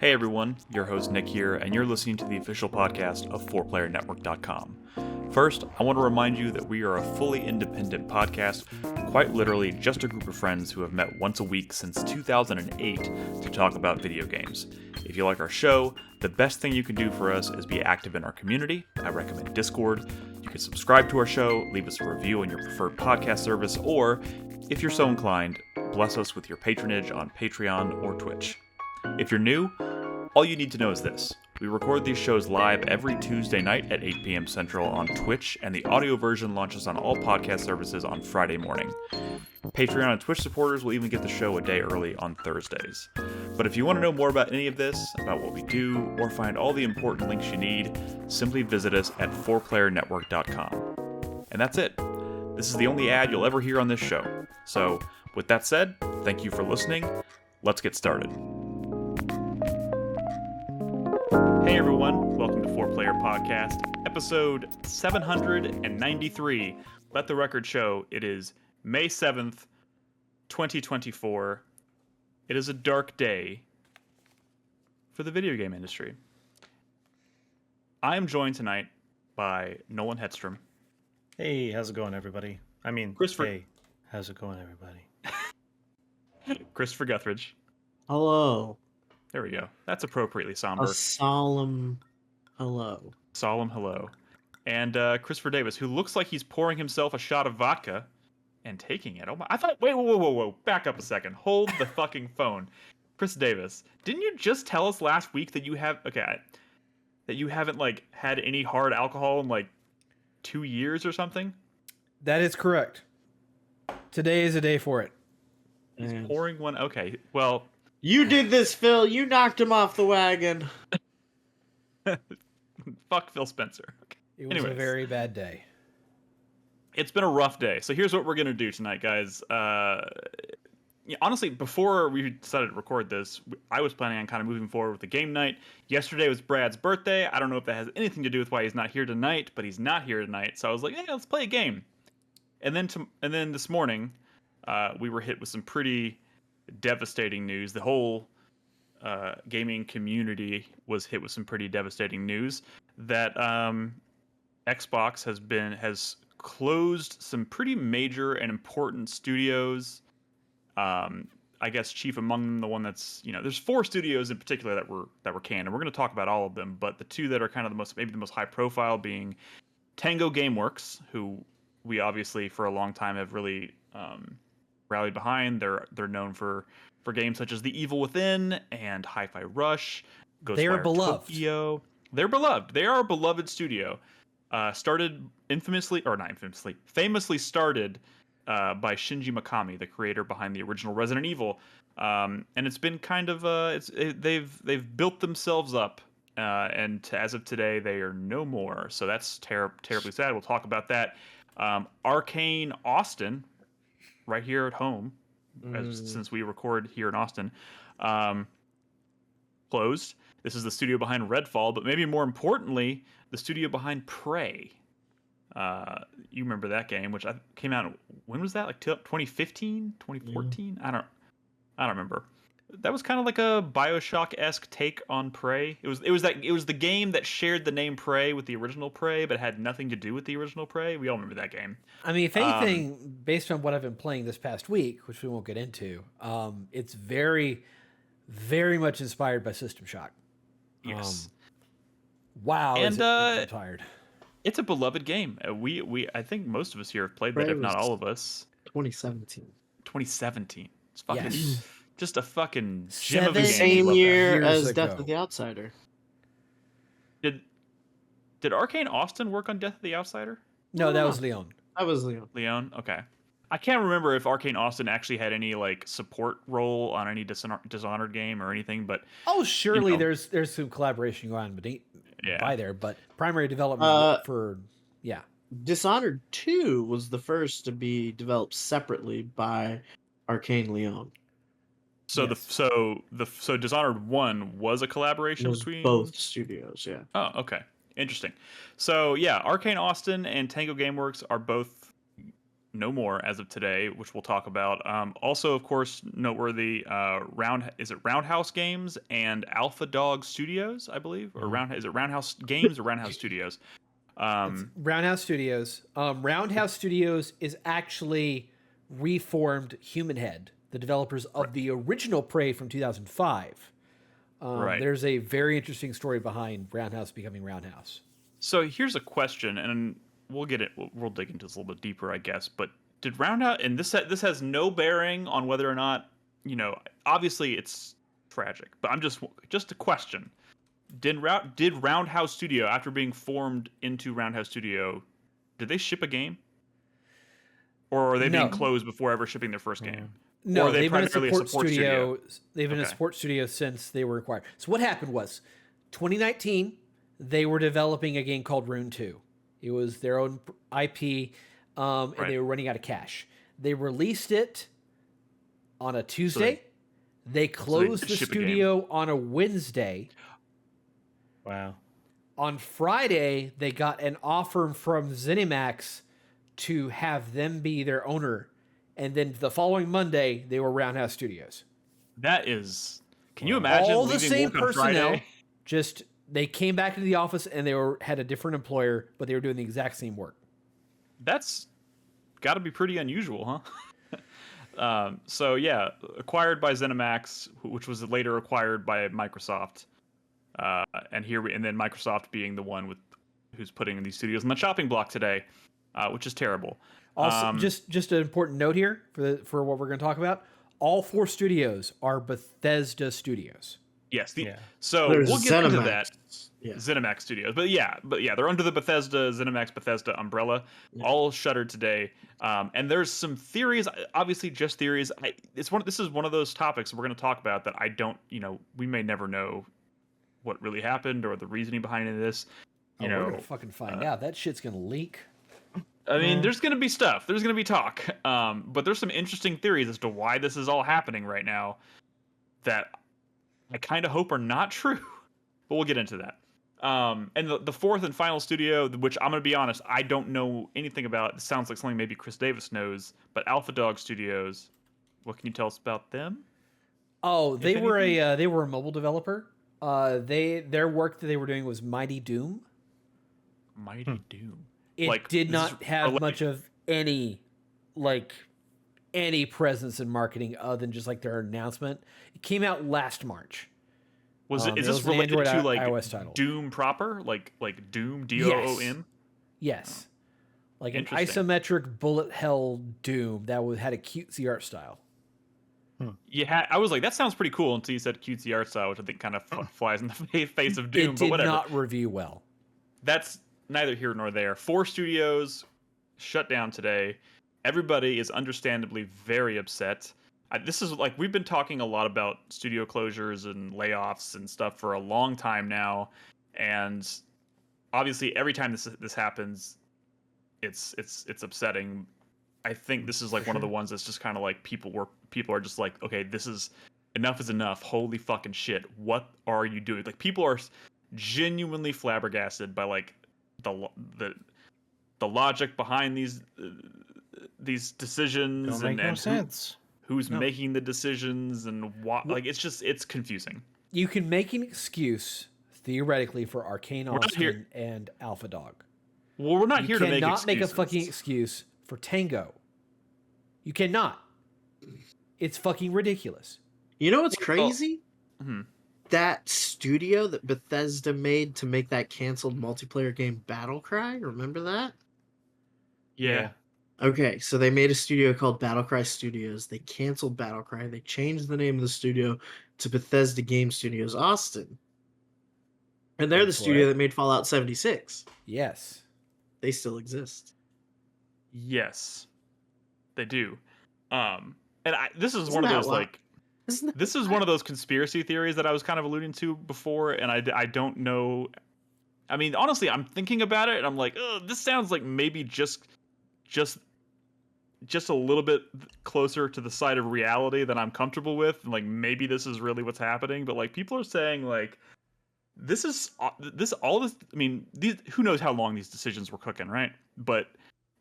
Hey everyone, your host Nick here, and you're listening to the official podcast of 4PlayerNetwork.com. First, I want to remind you that we are a fully independent podcast, quite literally just a group of friends who have met once a week since 2008 to talk about video games. If you like our show, the best thing you can do for us is be active in our community. I recommend Discord. You can subscribe to our show, leave us a review on your preferred podcast service, or, if you're so inclined, bless us with your patronage on Patreon or Twitch. If you're new, all you need to know is this. We record these shows live every Tuesday night at 8 p.m. Central on Twitch, and the audio version launches on all podcast services on Friday morning. Patreon and Twitch supporters will even get the show a day early on Thursdays. But if you want to know more about any of this, about what we do, or find all the important links you need, simply visit us at 4playernetwork.com. And that's it. This is the only ad you'll ever hear on this show. So, with that said, thank you for listening. Let's get started. Hey everyone, welcome to 4Player Podcast, episode 793. Let the record show it is May 7th, 2024. It is a dark day for the video game industry. I am joined tonight by Nolan Hedstrom. Hey, how's it going, everybody? Hey, how's it going, everybody? Christopher Guthridge. Hello. There we go. That's appropriately somber. A solemn hello. Solemn hello. And Christopher Davis, who looks like he's pouring himself a shot of vodka and taking it. Oh my! I thought. Wait, whoa! Back up a second. Hold the fucking phone. Chris Davis, didn't you just tell us last week that you haven't had any hard alcohol in like 2 years or something? That is correct. Today is a day for it. He's pouring one. Okay, well. You did this, Phil. You knocked him off the wagon. Fuck Phil Spencer. Okay. It was a very bad day. It's been a rough day. So here's what we're going to do tonight, guys. Honestly, before we decided to record this, I was planning on kind of moving forward with the game night. Yesterday was Brad's birthday. I don't know if that has anything to do with why he's not here tonight, but he's not here tonight. So I was like, yeah, let's play a game. And then this morning, we were hit with some pretty devastating news. The whole gaming community was hit with some pretty devastating news that Xbox has closed some pretty major and important studios. I guess chief among them, the one that's, there's 4 studios in particular that were canned, and we're going to talk about all of them, but the 2 that are kind of the most high profile being Tango Gameworks, who we obviously for a long time have really rallied behind. They're known for games such as The Evil Within and Hi-Fi Rush. They are beloved. Tokyo. They're beloved. They are a beloved studio. Famously started by Shinji Mikami, the creator behind the original Resident Evil. And it's been kind of they've built themselves up, and as of today they are no more. So that's terribly sad. We'll talk about that. Arkane Austin, right here at home, since we record here in Austin, closed. This is the studio behind Redfall, but maybe more importantly, the studio behind Prey. You remember that game, which came out, when was that? Like 2015, 2014? I don't remember. That was kind of like a BioShock-esque take on Prey. It was the game that shared the name Prey with the original Prey, but had nothing to do with the original Prey. We all remember that game. I mean, if anything, based on what I've been playing this past week, which we won't get into, it's very, very much inspired by System Shock. Yes. Wow. And I'm tired. It's a beloved game. I think most of us here have played that, if not all of us. 2017. 2017. It's fucking. Yes. Just a fucking gem of a game. Same year Years as ago. Death of the Outsider. Did Arkane Austin work on Death of the Outsider? No, that was Leon. That was Leon. Leon? Okay. I can't remember if Arkane Austin actually had any like support role on any Dishonored game or anything, but Oh, surely there's some collaboration going on by there, but primary development Dishonored 2 was the first to be developed separately by Arkane Leon. So Yes. so Dishonored 1 was a collaboration It was between both studios, yeah. Oh, okay. Interesting. So yeah, Arkane Austin and Tango Gameworks are both no more as of today, which we'll talk about. Also, of course, noteworthy. Roundhouse Games and Alpha Dog Studios, I believe, or is it Roundhouse Games or Roundhouse Studios? It's Roundhouse Studios. Roundhouse Studios is actually reformed Human Head, the developers of the original Prey from 2005. Right. There's a very interesting story behind Roundhouse becoming Roundhouse. So here's a question, and we'll get it. We'll dig into this a little bit deeper, I guess. But did Roundhouse, and this has no bearing on whether or not, obviously it's tragic, but I'm just a question. Did Roundhouse Studio, after being formed into Roundhouse Studio, did they ship a game? Or are they being closed before ever shipping their first game? No, or are they they've been a primarily support studio. They've been a support studio since they were acquired. So what happened was, 2019, they were developing a game called Rune 2. It was their own IP, and they were running out of cash. They released it on a Tuesday. They closed the studio on a Wednesday. Wow. On Friday, they got an offer from ZeniMax to have them be their owner. And then the following Monday, they were Roundhouse Studios. That is... Can you imagine all the same work on personnel, Friday? just they came back to the office and they had a different employer, but they were doing the exact same work. That's got to be pretty unusual, huh? So yeah, acquired by ZeniMax, which was later acquired by Microsoft, and then Microsoft being the one who's putting these studios on the chopping block today, which is terrible. Also, just an important note here for what we're going to talk about. All 4 studios are Bethesda studios. Yes. So we'll get into that. Yeah. ZeniMax Studios, but yeah, they're under the ZeniMax Bethesda umbrella, all shuttered today. And there's some theories, obviously just theories. This is one of those topics we're going to talk about that I don't, we may never know what really happened or the reasoning behind any of this. We're going to fucking find out. That shit's going to leak. I mean, there's going to be stuff. There's going to be talk. But there's some interesting theories as to why this is all happening right now that I kind of hope are not true. But we'll get into that. And the fourth and final studio, which I'm going to be honest, I don't know anything about. It sounds like something maybe Chris Davis knows. But Alpha Dog Studios, what can you tell us about them? Oh, they were a mobile developer. Their work that they were doing was Mighty Doom. Mighty Doom. It did not have much of any presence in marketing other than just their announcement. It came out last March. Is this related to iOS title. Doom proper, like Doom DOOM? Yes, like an isometric bullet hell Doom that had a cutesy art style. Yeah, I was like, that sounds pretty cool until you said cutesy art style, which I think kind of flies in the face of Doom. But whatever. It did not review well. That's neither here nor there. 4 studios shut down today. Everybody is understandably very upset. This is we've been talking a lot about studio closures and layoffs and stuff for a long time now, and obviously every time this happens, it's upsetting. I think this is one of the ones that's just kind of people are just okay, this is enough is enough. Holy fucking shit, what are you doing? People are genuinely flabbergasted by the logic behind these decisions. Don't make no sense. Who's making the decisions and what? It's confusing. You can make an excuse theoretically for Arkane Austin and Alpha Dog. Well, we're not here to make excuses. You cannot make a fucking excuse for Tango. You cannot. It's fucking ridiculous. You know what's crazy? That studio that Bethesda made to make that canceled multiplayer game Battlecry, remember that? Yeah. Okay, so they made a studio called Battlecry Studios. They canceled Battlecry. They changed the name of the studio to Bethesda Game Studios Austin. And they're the studio that made Fallout 76. Yes. They still exist. Yes. They do. This is one of those this is one of those conspiracy theories that I was kind of alluding to before, and I don't know. I mean, honestly, I'm thinking about it, and I'm like, oh, this sounds like maybe just a little bit closer to the side of reality than I'm comfortable with. Maybe this is really what's happening, but people are saying this. I mean, who knows how long these decisions were cooking, right? But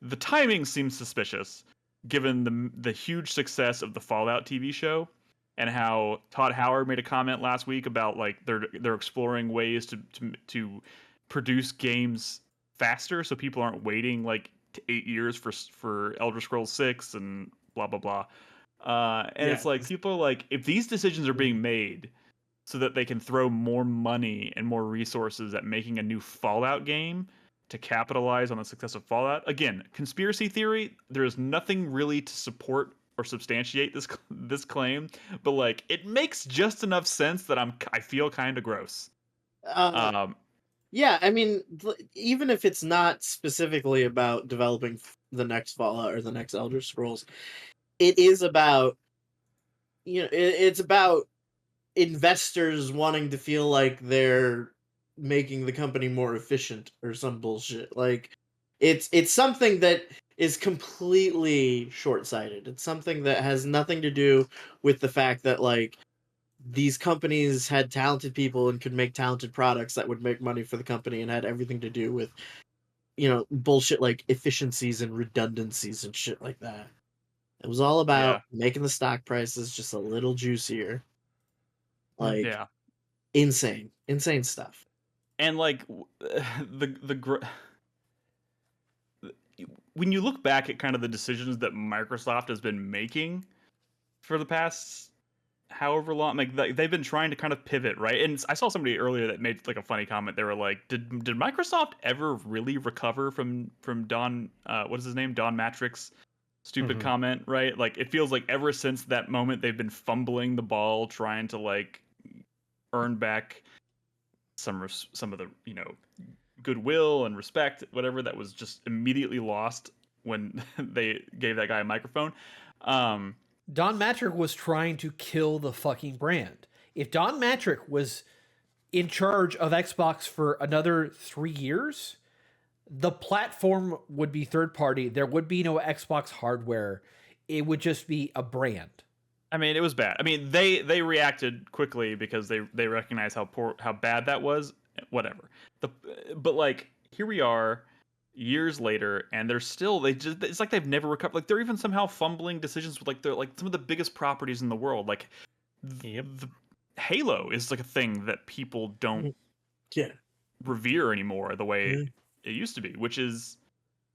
the timing seems suspicious given the huge success of the Fallout TV show and how Todd Howard made a comment last week about like they're exploring ways to produce games faster so people aren't waiting like 8 years for Elder Scrolls 6 and blah blah blah. And it's like people are like, if these decisions are being made so that they can throw more money and more resources at making a new Fallout game to capitalize on the success of Fallout. Again, conspiracy theory, there is nothing really to support or substantiate this claim, but like it makes just enough sense that I feel kind of gross. Yeah, I mean, even if it's not specifically about developing the next Fallout or the next Elder Scrolls, it is about, it's about investors wanting to feel like they're making the company more efficient or some bullshit. Like, it's something that is completely short-sighted. It's something that has nothing to do with the fact that, like, these companies had talented people and could make talented products that would make money for the company, and had everything to do with, bullshit like efficiencies and redundancies and shit like that. It was all about making the stock prices just a little juicier. Like, insane stuff. And like when you look back at kind of the decisions that Microsoft has been making for the past however long, like they've been trying to kind of pivot, right? And I saw somebody earlier that made like a funny comment. They were like, did Microsoft ever really recover from Don what is his name, Don Matrick's stupid comment, right? Like it feels like ever since that moment they've been fumbling the ball trying to like earn back some of the goodwill and respect, whatever, that was just immediately lost when they gave that guy a microphone. Don Matrick was trying to kill the fucking brand. If Don Matrick was in charge of Xbox for another 3 years, the platform would be third party. There would be no Xbox hardware. It would just be a brand. I mean, it was bad. I mean, they reacted quickly because they recognized how bad that was. Whatever. But like here we are years later, and it's like they've never recovered. Like they're even somehow fumbling decisions with like some of the biggest properties in the world. Like the Halo is like a thing that people don't revere anymore the way it used to be, which is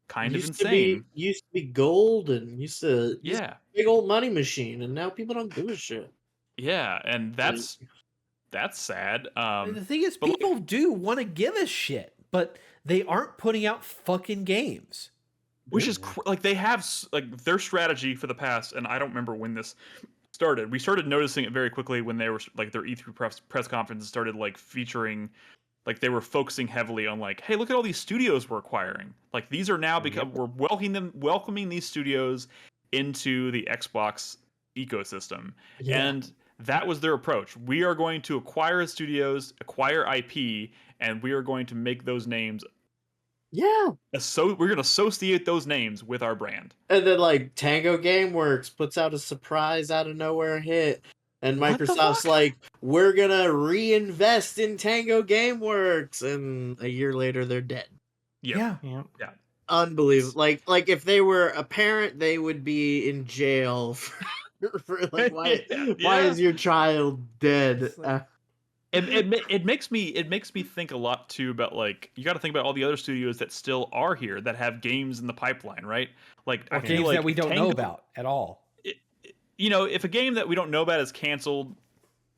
kind of insane. Used to be gold and used to be a big old money machine, and now people don't give a shit. Yeah, and that's sad. The thing is, people do want to give a shit, but they aren't putting out fucking games. Which is like they have like their strategy for the past, and I don't remember when this started. We started noticing it very quickly when they were like their E3 press conferences started like featuring, like they were focusing heavily on like, hey, look at all these studios we're acquiring. Like these are now we're welcoming these studios into the Xbox ecosystem. And that was their approach. We are going to acquire studios, acquire IP, and we are going to make those names. Yeah. So we're going to associate those names with our brand. And then like Tango Gameworks puts out a surprise out of nowhere hit. And Microsoft's like, we're going to reinvest in Tango Gameworks. And a year later, they're dead. Yeah. Unbelievable. Like if they were a parent, they would be in jail for like, why is your child dead? It makes me think a lot too about like, you got to think about all the other studios that still are here that have games in the pipeline, right? Like or games that we don't know about at all. If a game that we don't know about is canceled,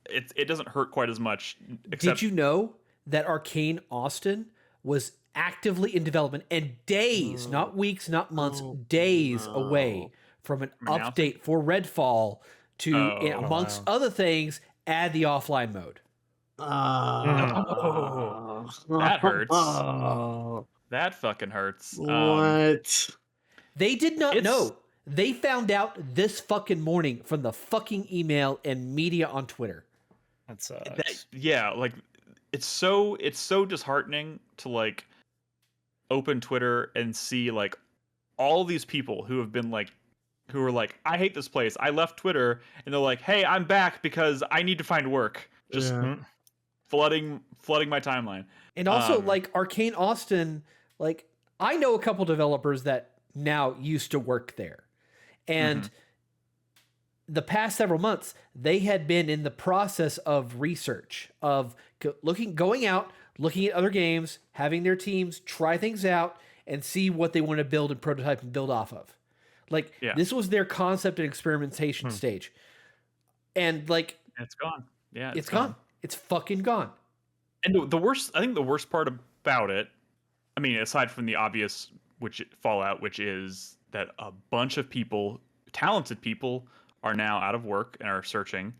it doesn't hurt quite as much. Did you know that Arkane Austin was actively in development and days, not weeks, not months, days away from an update for Redfall to, amongst other things, add the offline mode? That hurts. That fucking hurts. What? They did not know. They found out this fucking morning from the fucking email and media on Twitter. That sucks. Like it's so disheartening to like open Twitter and see like all these people who have been like, who are like, I hate this place. I left Twitter, and they're like, hey, I'm back because I need to find work. Just flooding my timeline. And also like Arkane Austin, like I know a couple developers that now used to work there. And the past several months, they had been in the process of research, of going out, looking at other games, having their teams try things out and see what they want to build and prototype and build off of. Like, this was their concept and experimentation stage. And like, it's gone. Yeah, it's gone. It's fucking gone. And I think the worst part about it, I mean, aside from the obvious fallout, which is that a bunch of people, talented people, are now out of work and are searching.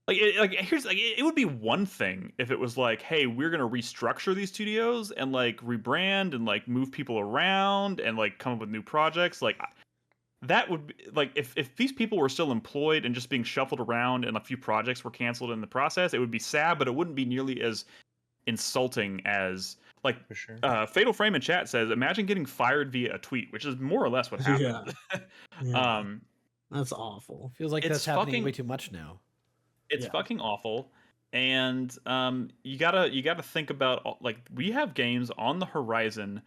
It would be one thing if it was like, hey, we're gonna restructure these studios and like rebrand and like move people around and like come up with new projects. Like, that would be like, if these people were still employed and just being shuffled around and a few projects were canceled in the process, it would be sad, but it wouldn't be nearly as insulting as like, For sure. Fatal Frame in chat says, imagine getting fired via a tweet, which is more or less what happened. That's awful. Feels like that's happening way too much now. It's fucking awful. And you gotta think about, like, we have games on the horizon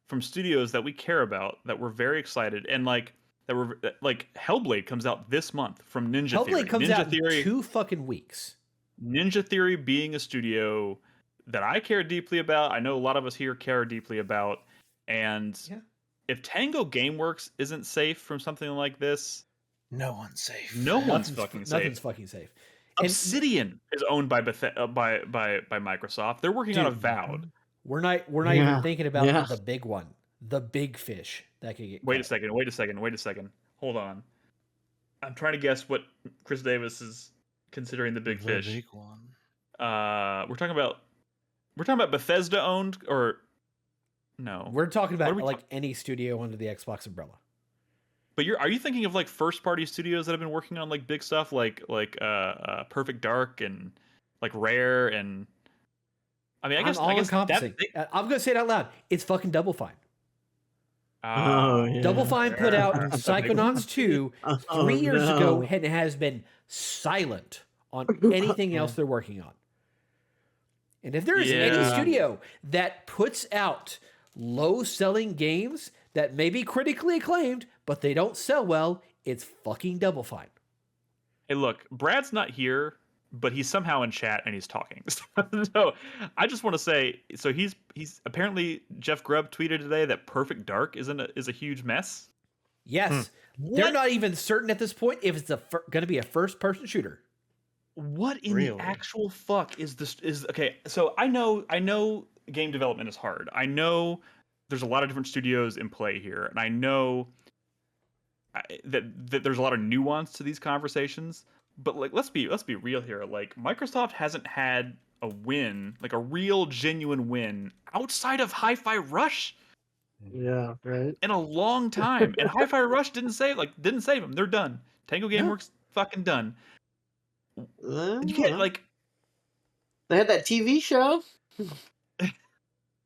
from studios that we care about, that we're very excited, and like that were like Hellblade comes out this month from Ninja Theory. Hellblade comes out in 2 fucking weeks. Ninja Theory being a studio that I care deeply about, I know a lot of us here care deeply about, and if Tango Gameworks isn't safe from something like this, no one's safe. Nothing's fucking safe. Nothing's fucking safe. Obsidian is owned by Microsoft. They're working on Avowed. We're not even thinking about the big one, the big fish that could get. Wait a second. Hold on. I'm trying to guess what Chris Davis is considering the big fish. Big one. We're talking about Bethesda owned, or no? We're talking about like any studio under the Xbox umbrella. But are you thinking of like first party studios that have been working on like big stuff like Perfect Dark and like Rare, and I mean, I guess encompassing. I'm gonna say it out loud. It's fucking Double Fine. Yeah. Double Fine put out Psychonauts 2 3 years ago and has been silent on anything else they're working on. And if there's any studio that puts out low-selling games that may be critically acclaimed, but they don't sell well, it's fucking Double Fine. Hey, look, Brad's not here, but he's somehow in chat and he's talking. So I just want to say, so he's apparently, Jeff Grubb tweeted today that Perfect Dark is a huge mess. Yes. They're not even certain at this point if it's going to be a first-person shooter. What in the actual fuck is this? Okay, so I know game development is hard. I know there's a lot of different studios in play here, and I know that there's a lot of nuance to these conversations. But like, let's be real here. Like, Microsoft hasn't had a win, like a real genuine win, outside of Hi-Fi Rush. Yeah, right. In a long time, and Hi-Fi Rush didn't save them. They're done. Tango Gameworks fucking done. You can't like. They had that TV show.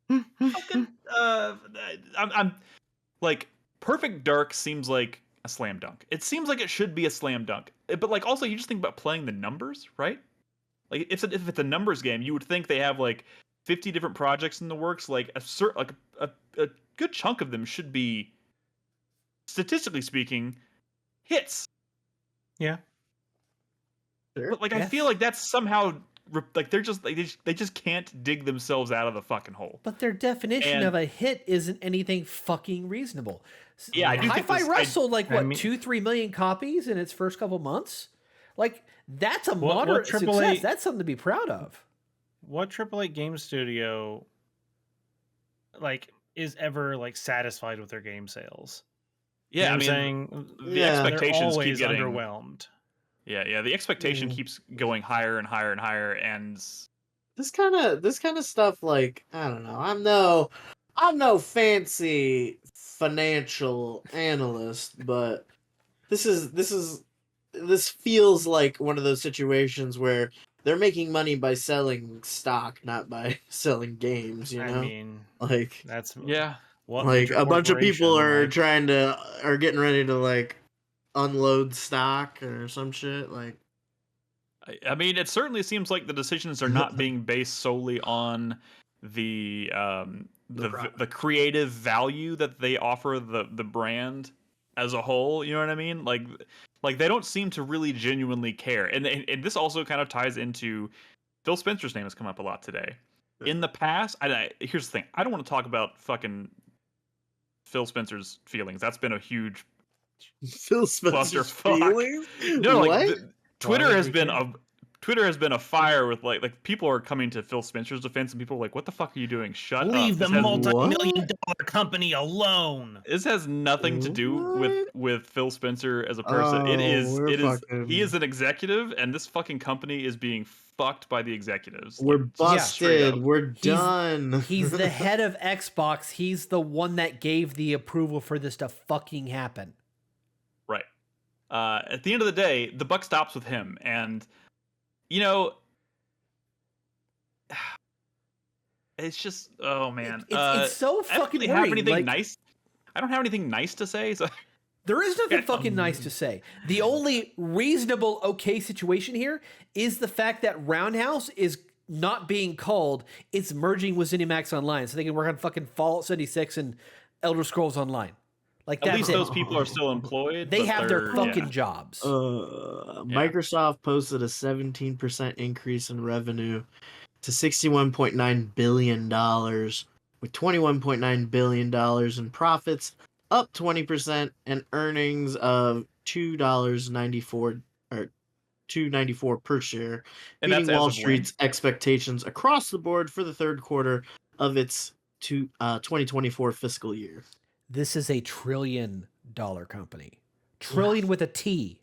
Fucking, I'm like, Perfect Dark seems like a slam dunk. It seems like it should be a slam dunk. But like, also, you just think about playing the numbers, right? Like, if it's a numbers game, you would think they have like 50 different projects in the works. Like a good chunk of them should be, statistically speaking, hits. Yeah. But like, I feel like that's somehow like they just can't dig themselves out of the fucking hole. But their definition of a hit isn't anything fucking reasonable. Yeah, I do think Hi-Fi Rush sold like 2-3 million copies in its first couple months. Like, that's a moderate success. That's something to be proud of. What AAA game studio like is ever like satisfied with their game sales? Yeah, you know I mean, saying the expectations keep getting underwhelmed. Yeah. The expectation keeps going higher and higher and higher, and this kind of stuff. Like, I don't know. I'm no fancy financial analyst, but this feels like one of those situations where they're making money by selling stock, not by selling games. You know, I mean, like that's like a bunch of people are getting ready to like unload stock or some shit. Like, I mean, it certainly seems like the decisions are not being based solely on the the creative value that they offer the brand as a whole. You know what I mean? Like they don't seem to really genuinely care. And this also kind of ties into Phil Spencer's name has come up a lot today. In the past, here's the thing: I don't want to talk about fucking Phil Spencer's feelings. That's been a huge Phil Spencer's feelings. No, what? like Twitter has been a fire with like people are coming to Phil Spencer's defense, and people are like, "What the fuck are you doing? Shut Leave up!" the multi-million-dollar company alone. This has nothing to do What? with Phil Spencer as a person. Oh, It is fucking... he is an executive, and this fucking company is being fucked by the executives. We're like, busted. We're done. He's the head of Xbox. He's the one that gave the approval for this to fucking happen. Right. At the end of the day, the buck stops with him, and you know, it's just oh man, it's so fucking I don't really worrying. have anything like, nice. I don't have anything nice to say. So there is nothing fucking nice to say. The only reasonable okay situation here is the fact that Roundhouse is not being called. It's merging with ZeniMax Online, so they can work on fucking Fallout 76 and Elder Scrolls Online. Like at that's least it. those people are still employed. They but have their they're- fucking jobs. Microsoft posted a 17% increase in revenue to $61.9 billion, with $21.9 billion in profits, up 20%, and earnings of $2.94 or $2.94 per share, And that's beating as Wall of when? Street's expectations across the board for the third quarter of its 2024 fiscal year. This is a $1 trillion company. Trillion with a T.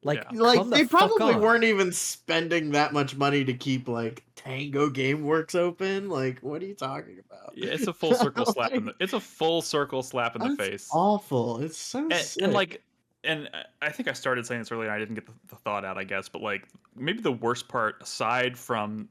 Like, Yeah. Like come the they fuck probably on. weren't even spending that much money to keep like Tango Gameworks open. Like, what are you talking about? Yeah, it's a full circle slap in the. Like, It's a full circle slap in the that's face. awful. It's so sick. And I think I started saying this earlier. I didn't get the thought out, I guess, but like maybe the worst part, aside from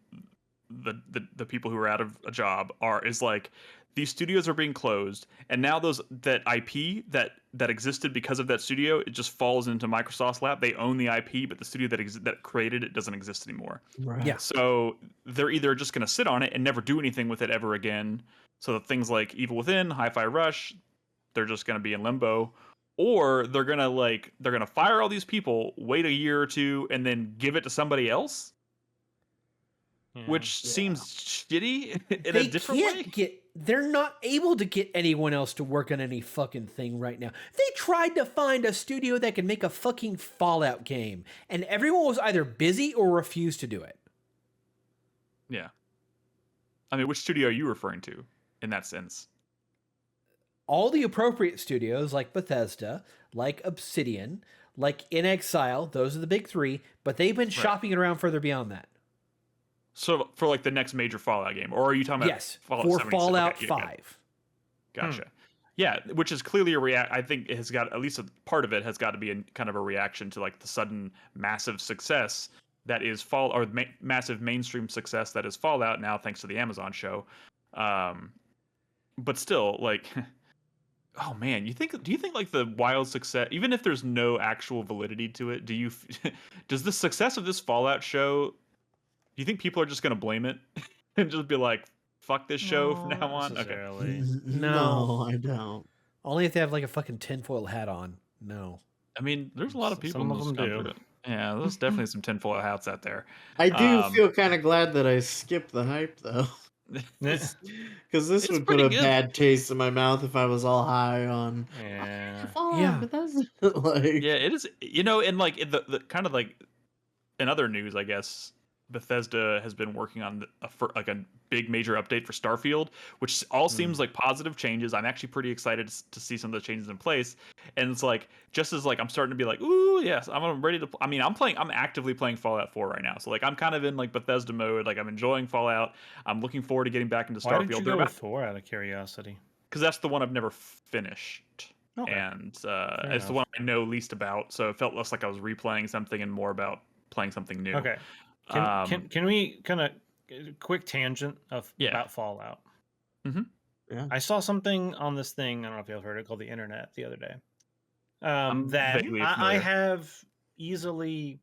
the people who are out of a job, is like these studios are being closed, and now that IP that existed because of that studio, it just falls into Microsoft's lap. They own the IP, but the studio that created it doesn't exist anymore. Right. Yeah. So they're either just going to sit on it and never do anything with it ever again. So that things like Evil Within, Hi-Fi Rush, they're just going to be in limbo, or they're going to fire all these people, wait a year or two, and then give it to somebody else, which seems shitty in a different way. They're not able to get anyone else to work on any fucking thing right now. They tried to find a studio that could make a fucking Fallout game, and everyone was either busy or refused to do it. Yeah. I mean, which studio are you referring to in that sense? All the appropriate studios like Bethesda, like Obsidian, like In Exile, those are the big three, but they've been shopping it around further beyond that. So for like the next major Fallout game, or are you talking about Yes, Fallout for 76? Fallout Okay, 5. Gotcha. Yeah, which is clearly a I think it has got, at least a part of it has got to be kind of a reaction to like the sudden massive success that is massive mainstream success that is Fallout now, thanks to the Amazon show. But still, like, oh man, do you think like the wild success, even if there's no actual validity to it, does the success of this Fallout show, do you think people are just going to blame it and just be like, fuck this show from now on? Okay. No, I don't. Only if they have like a fucking tinfoil hat on. No. I mean, there's a lot of people Some in of this them country. do. Yeah, there's definitely some tinfoil hats out there. I do feel kind of glad that I skipped the hype though. Because this It's would put pretty a good. bad taste in my mouth if I was all high on Fallout, Yeah. but that's like Yeah, it is. You know, and like the kind of like in other news, I guess Bethesda has been working on a big major update for Starfield, which all seems like positive changes. I'm actually pretty excited to see some of the changes in place. And it's like, just as like I'm starting to be like, ooh, yes, I'm ready to. I mean, I'm actively playing Fallout 4 right now, so like I'm kind of in like Bethesda mode. Like I'm enjoying Fallout. I'm looking forward to getting back into Starfield. Why did you go with 4 out of curiosity? Because that's the one I've never finished. Okay. And it's the enough. one I know least about, so it felt less like I was replaying something and more about playing something new. Okay. Can we kind of quick tangent about Fallout? Mm-hmm. Yeah. I saw something on this thing, I don't know if you've heard it, called the internet the other day. I'm That vaguely I familiar. have easily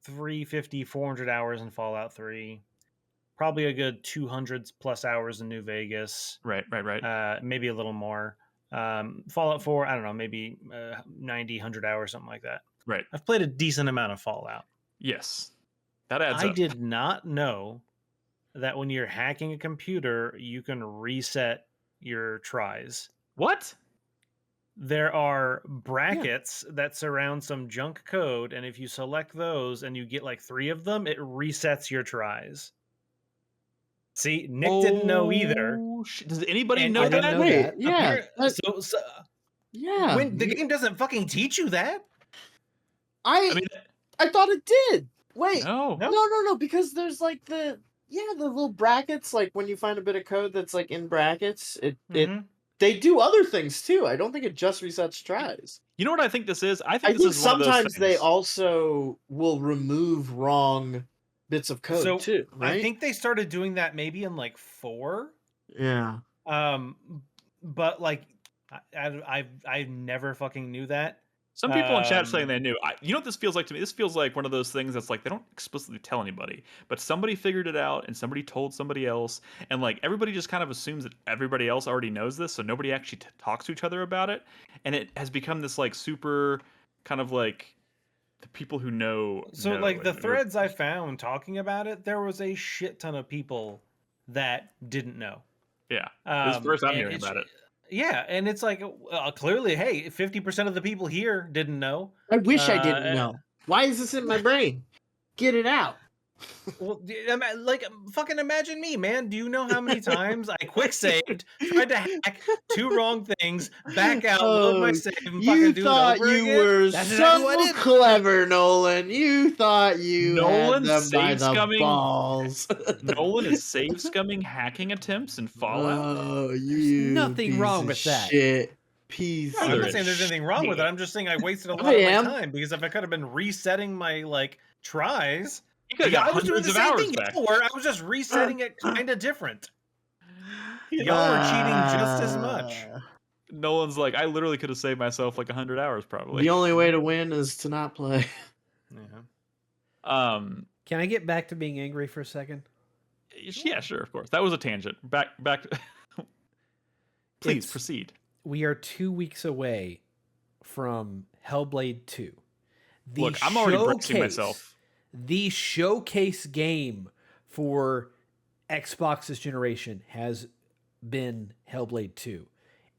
350, 400 hours in Fallout 3. probably a good 200 plus hours in New Vegas. Right. Maybe a little more. Fallout 4, I don't know, maybe 90, 100 hours, something like that. Right. I've played a decent amount of Fallout. Yes. That adds I up. did not know that when you're hacking a computer, you can reset your tries. What? There are brackets that surround some junk code, and if you select those and you get like 3 of them, it resets your tries. See, Nick didn't know either. Does anybody And know I that? didn't know that. Yeah. Yeah. When the game doesn't fucking teach you that. I mean, I thought it did. Wait. no. No, because there's like the little brackets, like when you find a bit of code that's like in brackets, it they do other things too. I don't think it just resets tries. You know what I think this is? I think this is one of those sometimes they things. also will remove wrong bits of code too, right? I think they started doing that maybe in like 4. Yeah. But like I never fucking knew that. Some people in chat saying they knew. You know what this feels like to me? This feels like one of those things that's like they don't explicitly tell anybody, but somebody figured it out and somebody told somebody else, and like everybody just kind of assumes that everybody else already knows this, so nobody actually talks to each other about it, and it has become this like super kind of like the people who know. So know, like the and threads I found talking about it, there was a shit ton of people that didn't know. Yeah, this is the first I'm hearing about it. Yeah, and it's like clearly, hey, 50% of the people here didn't know. I wish I didn't know. Why is this in my brain? Get it out. Well, like, fucking imagine me, man. Do you know how many times I quick saved, tried to hack 2 wrong things, back out, load my save, and fucking do it over again? You were That's exactly what I did. clever, Nolan. You thought you Nolan had them by the save-scumming- balls. Nolan is save scumming hacking attempts in Fallout. Oh, There's nothing wrong with that. Shit. Piece. I'm There not is saying there's anything wrong with it. I'm just saying I wasted a lot I of am. my time because if I could have been resetting my like tries, You could have I got was doing hundreds the of same hours thing back. y'all were. I was just resetting it kind of different. Y'all were cheating just as much. Nolan's like, I literally could have saved myself like 100 hours probably. The only way to win is to not play. Yeah. Can I get back to being angry for a second? Yeah, sure, of course. That was a tangent. Back. Please It's- proceed. We are 2 weeks away from Hellblade 2. Look, I'm already bracing myself. The showcase game for Xbox this generation has been Hellblade 2.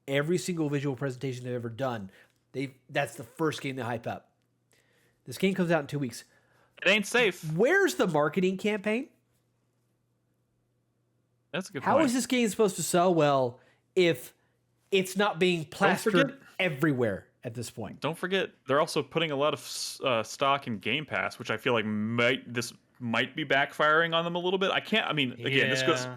Every single visual presentation they've ever done, that's the first game they hype up. This game comes out in 2 weeks. It ain't safe. Where's the marketing campaign? That's a good How point. is this game supposed to sell well if it's not being plastered everywhere at this point? Don't forget, they're also putting a lot of stock in Game Pass, which I feel like this might be backfiring on them a little bit. This goes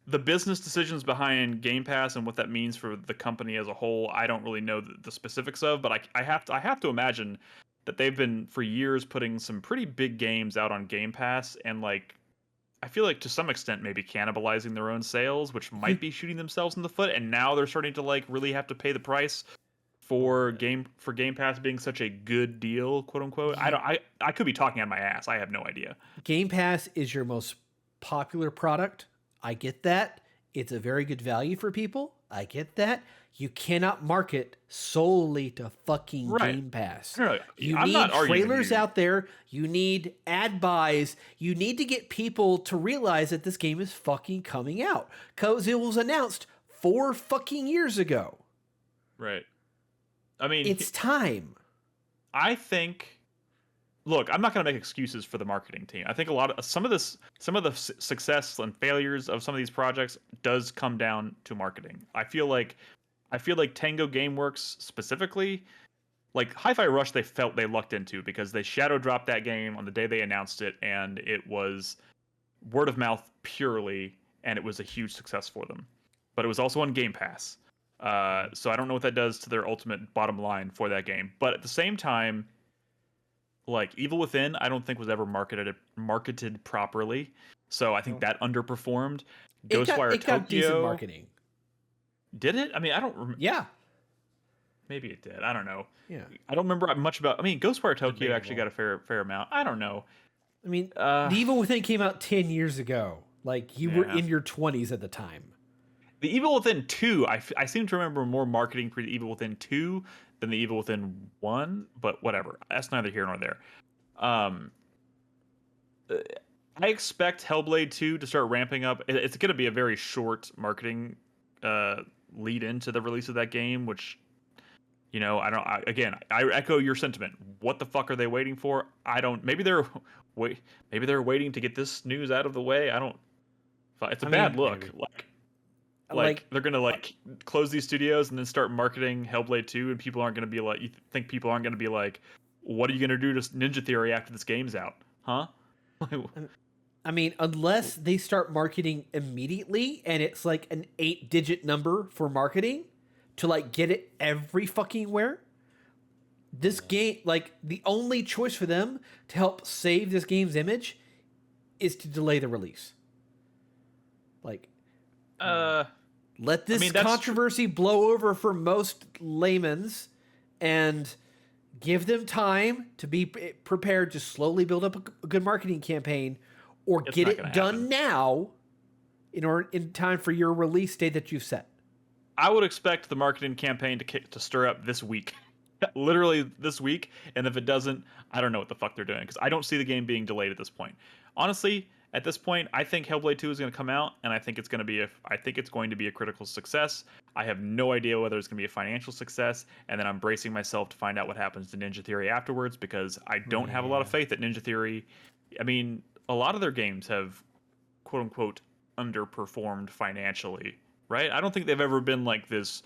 the business decisions behind Game Pass and what that means for the company as a whole. I don't really know the specifics of, but I have to imagine that they've been for years putting some pretty big games out on Game Pass, and like I feel like to some extent maybe cannibalizing their own sales, which might be shooting themselves in the foot. And now they're starting to like really have to pay the price for Game Pass being such a good deal, quote unquote. I could be talking out of my ass. I have no idea. Game Pass is your most popular product. I get that. It's a very good value for people. I get that. You cannot market solely to fucking Game Pass. No, you I'm need not arguing trailers you. out there. You need ad buys. You need to get people to realize that this game is fucking coming out. Because it was announced 4 fucking years ago. Right. I mean, It's time. I think. Look, I'm not going to make excuses for the marketing team. I think some of the success and failures of some of these projects does come down to marketing. I feel like Tango Gameworks specifically, like Hi-Fi Rush, they felt they lucked into because they shadow dropped that game on the day they announced it, and it was word of mouth purely, and it was a huge success for them. But it was also on Game Pass, so I don't know what that does to their ultimate bottom line for that game. But at the same time, like Evil Within, I don't think was ever marketed properly, so I think that underperformed. Ghostwire it got decent Tokyo, marketing. did it? I mean, I don't remember. Yeah. Maybe it did. I don't know. Yeah. I don't remember much about. I mean, Ghostwire Tokyo Debatable. actually got a fair amount. I don't know. I mean, The Evil Within came out 10 years ago. Like you were in your 20s at the time. The Evil Within 2, I seem to remember more marketing for the Evil Within 2 than the Evil Within 1, but whatever. That's neither here nor there. I expect Hellblade 2 to start ramping up. It's going to be a very short marketing lead into the release of that game, which, I echo your sentiment. What the fuck are they waiting for? Maybe they're waiting to get this news out of the way. It's a bad look. Maybe. Like they're going to close these studios and then start marketing Hellblade 2, and people aren't going to be like, you think people aren't going to be like, what are you going to do to Ninja Theory after this game's out? Huh? I mean, unless they start marketing immediately and it's like an 8-digit number for marketing to get it every fucking where. This game, the only choice for them to help save this game's image is to delay the release. Let this controversy blow over for most laymen's and give them time to be prepared to slowly build up a good marketing campaign, or get it done now in time for your release date that you've set. I would expect the marketing campaign to stir up this week. Literally this week, and if it doesn't, I don't know what the fuck they're doing, because I don't see the game being delayed at this point. Honestly, at this point, I think Hellblade 2 is going to come out, and I think it's going to be a critical success. I have no idea whether it's going to be a financial success, and then I'm bracing myself to find out what happens to Ninja Theory afterwards, because I don't have a lot of faith that Ninja Theory. I mean, a lot of their games have, quote unquote, underperformed financially, right? I don't think they've ever been like this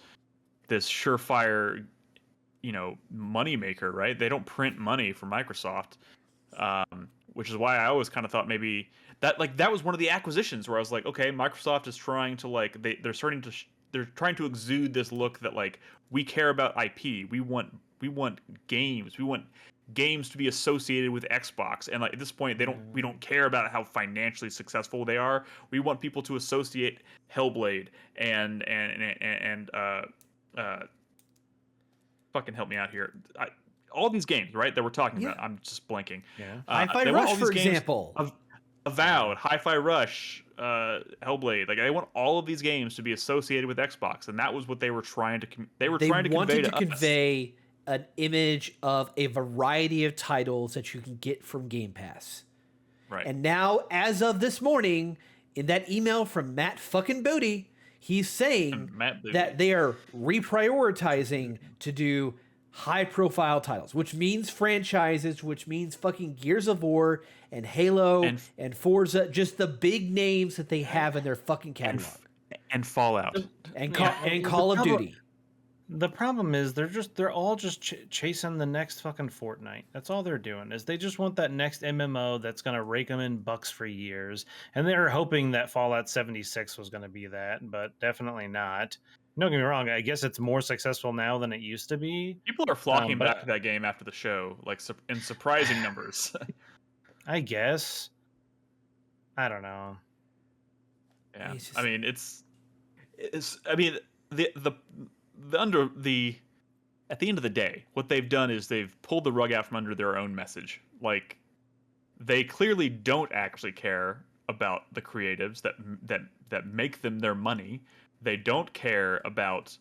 surefire, money maker, right? They don't print money for Microsoft, which is why I always kind of thought maybe that was one of the acquisitions where I was like, okay, Microsoft is trying to they're trying to exude this look that we care about IP. We want games. We want games to be associated with Xbox. And at this point, we don't care about how financially successful they are. We want people to associate Hellblade and fucking help me out here. All these games, right, that we're talking about. I'm just blanking. Yeah. Hi-Fi Rush, for example. Avowed, Hi-Fi Rush, Hellblade. They want all of these games to be associated with Xbox, and that was what they were trying to They wanted to convey an image of a variety of titles that you can get from Game Pass. Right. And now, as of this morning, in that email from Matt fucking Booty, he's saying that they are reprioritizing to do high-profile titles, which means franchises, which means fucking Gears of War and Halo and Forza, just the big names that they have in their fucking catalog. And Fallout. And Call of Duty. The problem is they're all just chasing the next fucking Fortnite. That's all they're doing, is they just want that next MMO that's going to rake them in bucks for years. And they're hoping that Fallout 76 was going to be that, but definitely not. Don't get me wrong, I guess it's more successful now than it used to be. People are flocking back to that game after the show, in surprising numbers. I guess. I don't know. Yeah, Just... I mean, I mean, at the end of the day, what they've done is they've pulled the rug out from under their own message. They clearly don't actually care about the creatives that make them their money. They don't care about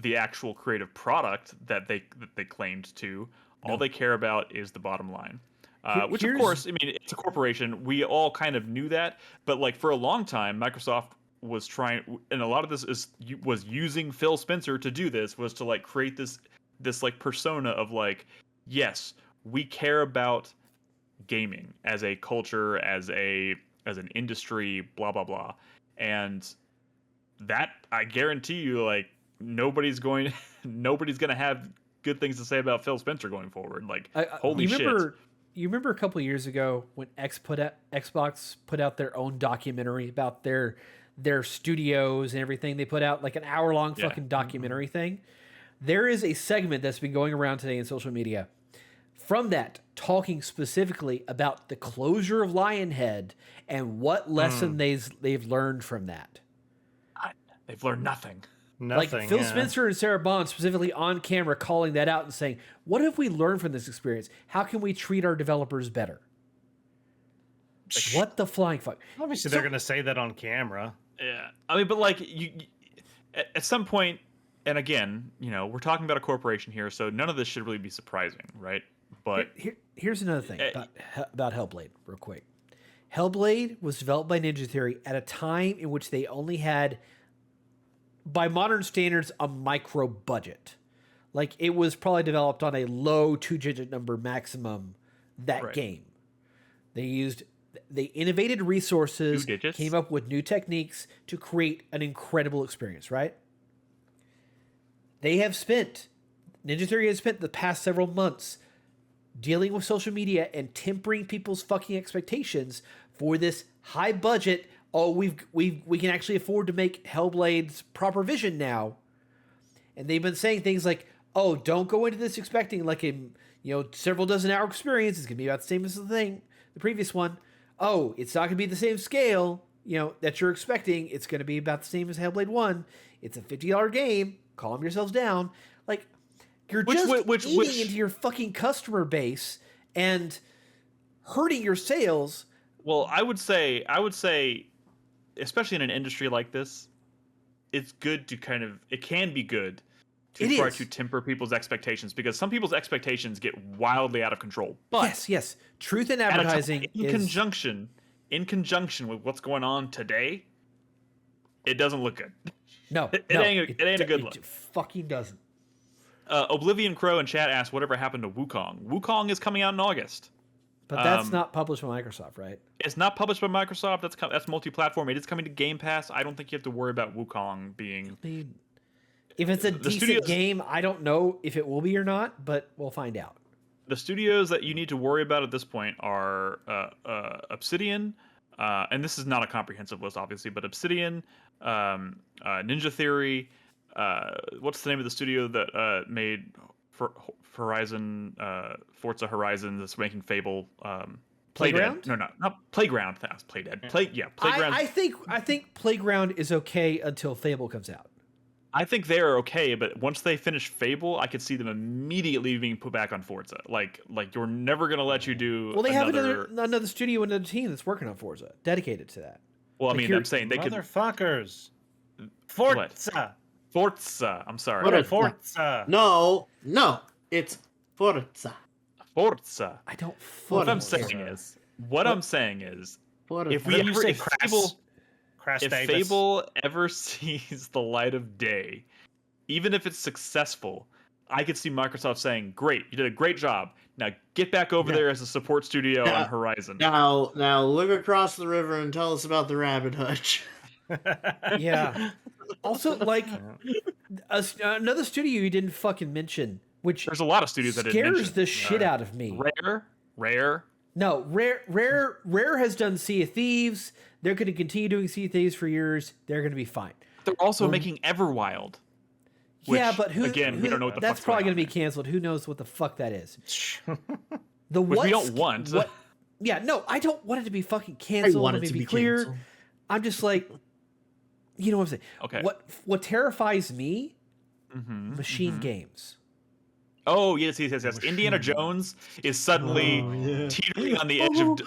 the actual creative product that they claimed to. All they care about is the bottom line. Which, of course, I mean, it's a corporation. We all kind of knew that. But for a long time, Microsoft was trying, and a lot of this was using Phil Spencer to do this, was to create this persona of yes, we care about gaming as a culture, as an industry, blah blah blah. And that, I guarantee you, nobody's going to have good things to say about Phil Spencer going forward. Holy shit. You remember a couple of years ago when Xbox put out their own documentary about their studios and everything? They put out an hour-long fucking documentary thing. There is a segment that's been going around today in social media from that, talking specifically about the closure of Lionhead and what lesson they've learned from that. They've learned nothing. Phil Spencer and Sarah Bond specifically on camera calling that out and saying, what have we learned from this experience? How can we treat our developers better? What the flying fuck? Obviously, they're gonna say that on camera. Yeah, I mean, but like you at some point, and again, we're talking about a corporation here, so none of this should really be surprising, right? But here's another thing about Hellblade, real quick. Hellblade was developed by Ninja Theory at a time in which they only had, by modern standards, a micro budget. Like, it was probably developed on a low 2-digit number maximum, that game. They innovated resources, came up with new techniques to create an incredible experience, right? Ninja Theory has spent the past several months dealing with social media and tempering people's fucking expectations for this high budget. Oh, we can actually afford to make Hellblade's proper vision now. And they've been saying things like, oh, don't go into this expecting like a several dozen hour experience. It's gonna be about the same as the previous one. Oh, it's not gonna be the same scale, that you're expecting. It's gonna be about the same as Hellblade 1. It's a $50 game. Calm yourselves down. Like, you're eating into your fucking customer base and hurting your sales. Well, I would say, especially in an industry like this, it's good to it can be good to try to temper people's expectations, because some people's expectations get wildly out of control. But yes. Truth in advertising in conjunction with what's going on today, it doesn't look good. No, it ain't a good look. It fucking doesn't. Oblivion Crow in chat asked, whatever happened to Wukong? Wukong is coming out in August. But that's not published by Microsoft, right? It's not published by Microsoft. That's multi-platform. It is coming to Game Pass. I don't think you have to worry about Wukong being... If it's a decent game, I don't know if it will be or not, but we'll find out. The studios that you need to worry about at this point are Obsidian, and this is not a comprehensive list, obviously, but Obsidian, Ninja Theory, what's the name of the studio that made Horizon, Forza Horizon, that's making Fable, Playground? No, not Playground. That was Playdead. Playground. I think Playground is okay until Fable comes out. I think they're okay, but once they finish Fable, I could see them immediately being put back on Forza. Like you're never gonna let you do. Well, they have another studio, another team that's working on Forza, dedicated to that. Well, I mean, I'm saying they could. Motherfuckers. Forza. Forza. I'm sorry. Forza. No, it's Forza. Forza. I don't. What I'm saying is, if we ever, say if Fable ever sees the light of day, even if it's successful, I could see Microsoft saying, "Great, you did a great job. Now get back over there as a support studio on Horizon." Now look across the river and tell us about the rabbit hutch. Yeah. Also, like another studio you didn't fucking mention, which there's a lot of studios that didn't mention. Scares the shit out of me. Rare. No, Rare has done Sea of Thieves. They're going to continue doing Sea of Thieves for years. They're going to be fine. They're also making Everwild. Which, but we don't know what the that's probably going to be canceled. Who knows what the fuck that is? Which we don't want. Yeah, no, I don't want it to be fucking canceled. Let me be clear. Canceled. I'm just like, you know what I'm saying? Okay. What terrifies me? Machine games. Oh, yes. Indiana Jones is suddenly teetering on the edge of...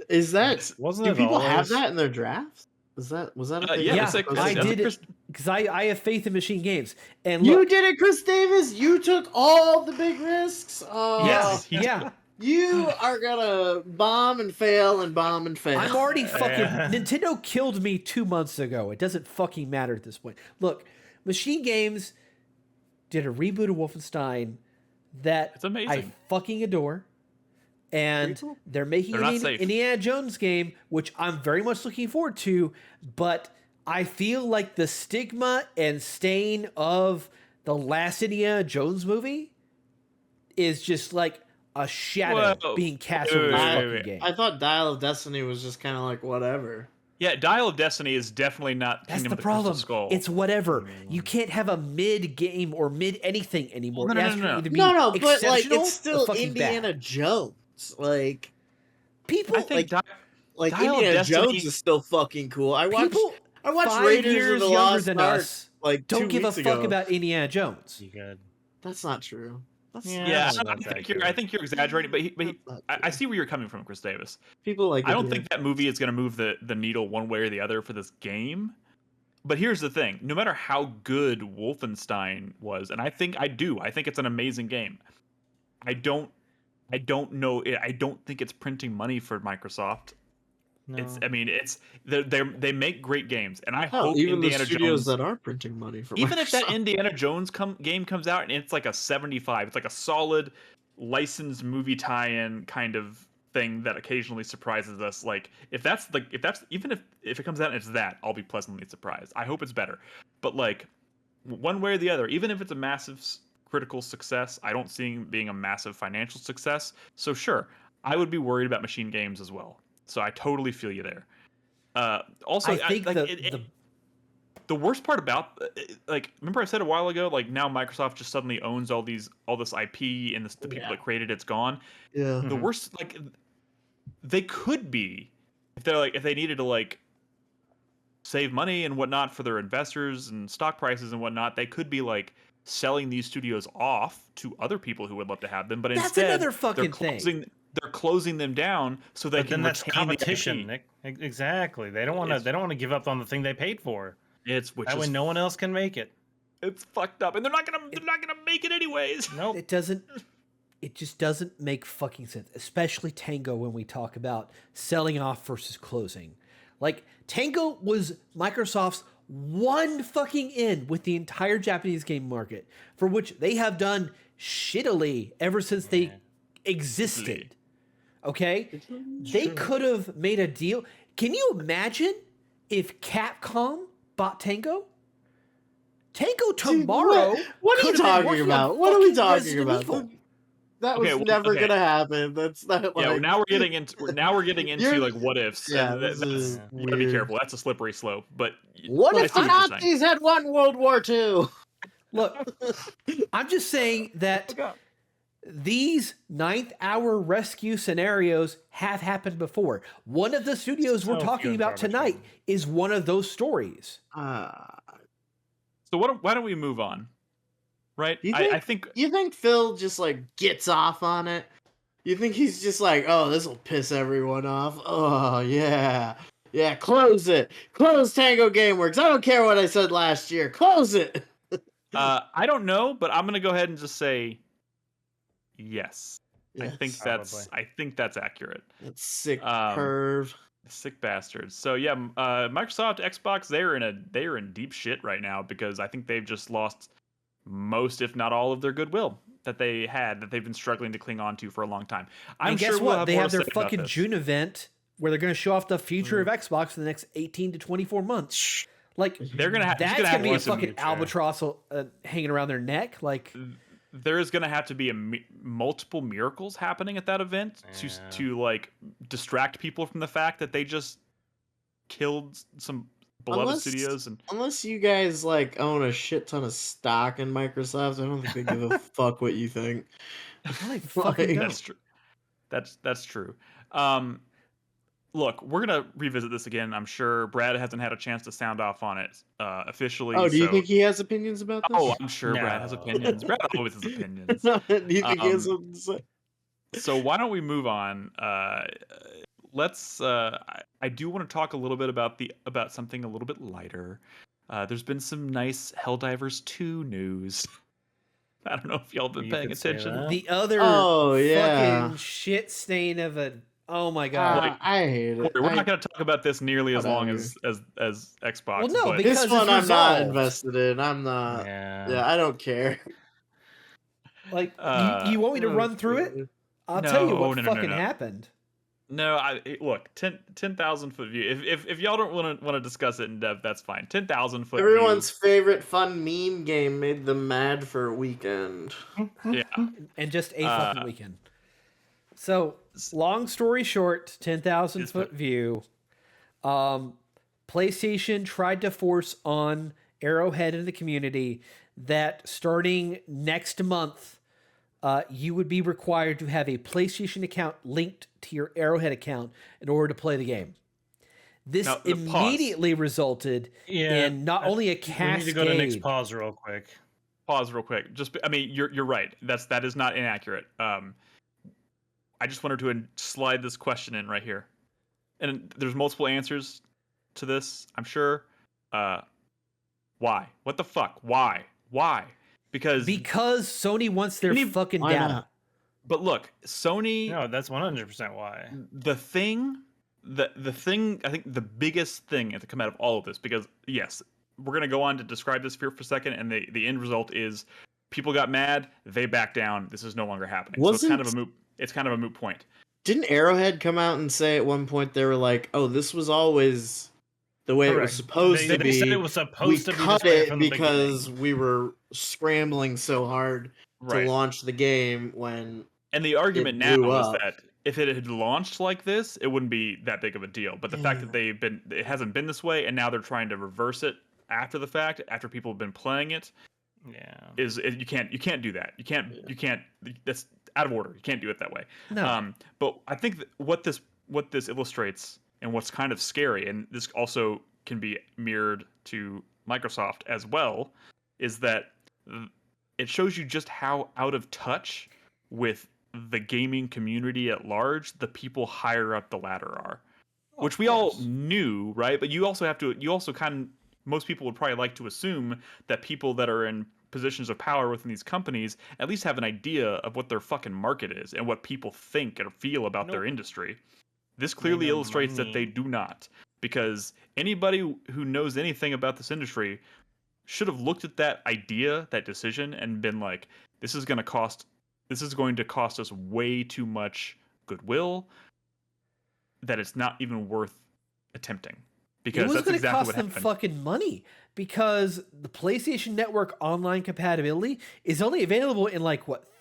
Is that... Do people have that in their drafts? Was that a thing? Yeah, I did it because I have faith in machine games. And you did it, Chris Davis. You took all the big risks. Yeah. You are gonna bomb and fail and bomb and fail. I'm already fucking... Nintendo killed me 2 months ago. It doesn't fucking matter at this point. Look, machine games did a reboot of Wolfenstein that I fucking adore. And they're making an Indiana Jones game, which I'm very much looking forward to. But I feel like the stigma and stain of the last Indiana Jones movie is just like a shadow being cast over this fucking game. I thought Dial of Destiny was just kind of like whatever. Yeah, Dial of Destiny is definitely not That's Kingdom the problem. Skull. It's whatever. You can't have a mid game or mid anything anymore. No, but like it's still Indiana Jones. Like people, I think like Indiana Jones is still fucking cool. I watched Raiders of the Lost Ark like don't give a fuck about Indiana Jones. That's not true. Yeah, I don't think I think you're exaggerating, but I I see where you're coming from, Chris Davis. people like. I don't think that movie is going to move the needle one way or the other for this game. But here's the thing: no matter how good Wolfenstein was, and I think it's an amazing game. I don't know. I don't think it's printing money for Microsoft. No. They make great games, and I Hell, hope even Indiana the studios Jones. that are printing money for Even if that Microsoft. Indiana Jones game comes out and it's like a 75, it's like a solid licensed movie tie-in kind of thing that occasionally surprises us. Like if that's even if it comes out and it's that, I'll be pleasantly surprised. I hope it's better, but like one way or the other, even if it's a massive critical success, I don't see it being a massive financial success. So sure, I would be worried about machine games as well. So I totally feel you there. Also, I think the worst part about like, remember I said a while ago, like now Microsoft just suddenly owns all this IP and the people that created it's gone. Yeah. The worst, like they could be if they needed to like save money and whatnot for their investors and stock prices and whatnot, they could be like selling these studios off to other people who would love to have them. But that's instead, another fucking thing. They're closing them down so they But can then that's retain the competition, IP. Nick. Exactly. They don't want to give up on the thing they paid for. That way no one else can make it. It's fucked up, and they're not gonna make it anyways. Nope. It just doesn't make fucking sense, especially Tango when we talk about selling off versus closing. Like Tango was Microsoft's one fucking in with the entire Japanese game market, for which they have done shittily ever since they existed. Okay? They could have made a deal. Can you imagine if Capcom bought Tango? Tango tomorrow. What are you talking about? What are we talking about? That was never gonna happen. That's not like. Yeah, now we're getting into like what ifs. Yeah, and you gotta be careful. That's a slippery slope. But what if the Nazis had won World War II? Look, I'm just saying that these ninth hour rescue scenarios have happened before. One of the studios we're talking about tonight is one of those stories. So why don't we move on? Right? I think you think Phil just like gets off on it? You think he's just like, oh, this will piss everyone off? Oh yeah. Yeah, close it. Close Tango Gameworks. I don't care what I said last year. Close it. I don't know, but I'm gonna go ahead and just say yes. Yes. I think that's accurate. That's sick perv. Sick bastards. So yeah, Microsoft, Xbox, they're in deep shit right now because I think they've just lost most, if not all, of their goodwill that they've been struggling to cling on to for a long time. And guess what? They have their fucking June event where they're going to show off the future of Xbox for the next 18 to 24 months. Like they're gonna have that's gonna be a fucking albatross hanging around their neck. Like there is gonna have to be multiple miracles happening at that event to like distract people from the fact that they just killed some beloved studios. And unless you guys like own a shit ton of stock in Microsoft, I don't think they give a fuck what you think. That's true. That's true. Look, we're gonna revisit this again. I'm sure Brad hasn't had a chance to sound off on it officially. Oh, do you think he has opinions about this? Oh, I'm sure Brad has opinions. Brad always has opinions. Do you think he has something to say? So why don't we move on? Let's. I do want to talk a little bit about something a little bit lighter. There's been some nice Helldivers 2 news. I don't know if y'all been paying attention. The other fucking shit stain of a. Oh my god! I hate it. We're not going to talk about this nearly as long as Xbox. Well, no, because this one I'm not invested in. I'm not. Yeah, I don't care. Like, you want me to run through it? I'll tell you what fucking happened. No, look, 10,000 foot view. If y'all don't want to discuss it in depth, that's fine. 10,000 foot. Everyone's favorite fun meme game made them mad for a weekend. Yeah, and just a fucking weekend. So, long story short, 10,000 foot view. PlayStation tried to force on Arrowhead in the community that starting next month, you would be required to have a PlayStation account linked to your Arrowhead account in order to play the game. This immediately resulted in not only a cascade. We need to go to Nick's pause real quick. pause real quick. I mean, you're right. That is not inaccurate. I just wanted to slide this question in right here, and there's multiple answers to this, I'm sure. Why? What the fuck? Why? Because Sony wants their fucking Why data. not? But look, Sony. No, that's 100% why. The thing, I think the biggest thing to come out of all of this, because yes, we're gonna go on to describe this here for a second, and the end result is people got mad, they backed down. This is no longer happening. So it's kind of a moot. It's kind of a moot point. Didn't Arrowhead come out and say at one point they were like, "Oh, this was always the way it was supposed to be"? They said it was supposed to be. We cut it because we were scrambling so hard to launch the game when. And the argument now is that if it had launched like this, it wouldn't be that big of a deal. But the fact that it hasn't been this way, and now they're trying to reverse it after the fact, after people have been playing it, you can't do that. You can't. That's out of order. You can't do it that way. No. But I think that what this illustrates, and what's kind of scary, and this also can be mirrored to Microsoft as well, is that it shows you just how out of touch with the gaming community at large the people higher up the ladder are, which we all knew, right? But you also most people would probably like to assume that people that are in positions of power within these companies at least have an idea of what their fucking market is and what people think or feel about their industry. This clearly illustrates that they do not, because anybody who knows anything about this industry should have looked at that idea, that decision, and been like, this is going to cost us way too much goodwill that it's not even worth attempting. Because that's exactly what happened. It was going to cost them fucking money, because the PlayStation Network online compatibility is only available in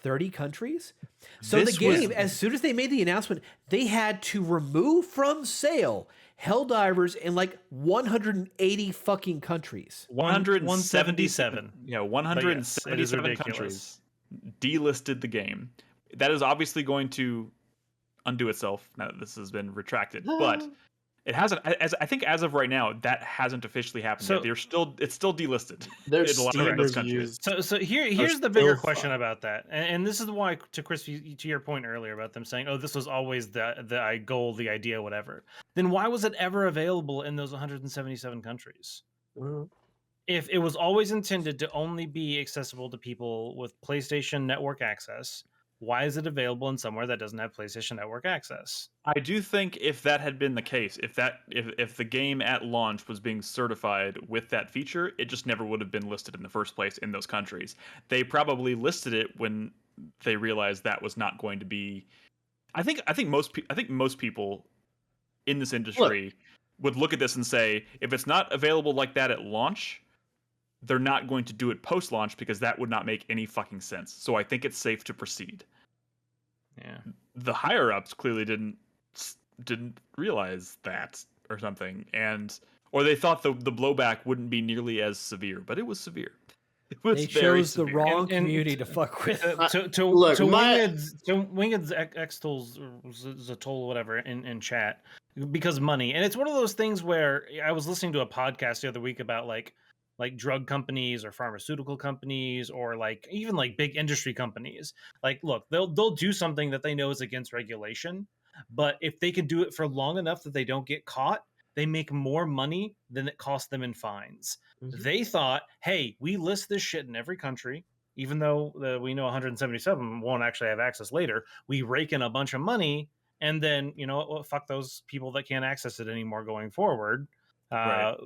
30 countries. So the game, as soon as they made the announcement, they had to remove from sale Helldivers in 180 fucking countries. 177. Yeah, 177 countries delisted the game. That is obviously going to undo itself now that this has been retracted, but it hasn't. I think as of right now, that hasn't officially happened yet. It's still delisted. There's in a lot of those countries. So here's the bigger question about that, and this is why, to Chris, to your point earlier about them saying, "Oh, this was always the goal, the idea, whatever." Then why was it ever available in those 177 countries? Well, if it was always intended to only be accessible to people with PlayStation Network access, why is it available in somewhere that doesn't have PlayStation Network access? I do think if that had been the case, if the game at launch was being certified with that feature, it just never would have been listed in the first place in those countries. They probably listed it when they realized that was not going to be. I think most people in this industry would look at this and say, if it's not available like that at launch, they're not going to do it post-launch, because that would not make any fucking sense. So I think it's safe to proceed. Yeah. The higher-ups clearly didn't realize that or something, or they thought the blowback wouldn't be nearly as severe, but it was severe. It was they very chose the severe. wrong community to fuck with. Winged's X-Tools, Zatol, whatever, in chat, because money. And it's one of those things where I was listening to a podcast the other week about like drug companies or pharmaceutical companies, or even big industry companies. Look, they'll do something that they know is against regulation, but if they can do it for long enough that they don't get caught, they make more money than it costs them in fines. Mm-hmm. They thought, hey, we list this shit in every country, even though we know 177 won't actually have access later. We rake in a bunch of money, and then, fuck those people that can't access it anymore going forward.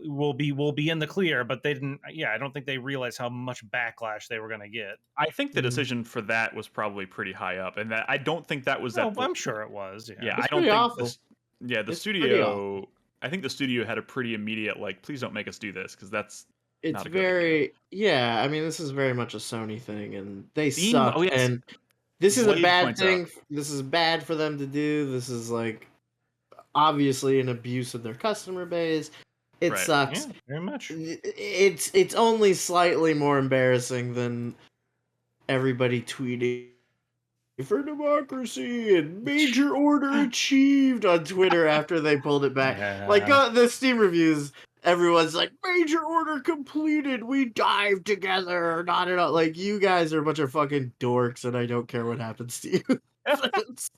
We'll be in the clear, but they didn't. Yeah, I don't think they realized how much backlash they were going to get. I think the decision for that was probably pretty high up, and that I don't think that was that. I'm sure it was. Yeah, it's I don't think. Awful. The studio. I think the studio had a pretty immediate please don't make us do this, because that's. It's very I mean, this is very much a Sony thing, and they suck. And this is a bad thing. This is bad for them to do. This is obviously an abuse of their customer base. It sucks. Yeah, very much. It's only slightly more embarrassing than everybody tweeting for democracy and major order achieved on Twitter after they pulled it back. The Steam reviews, everyone's like, major order completed. We dive together. Not at all. Like, you guys are a bunch of fucking dorks, and I don't care what happens to you. That is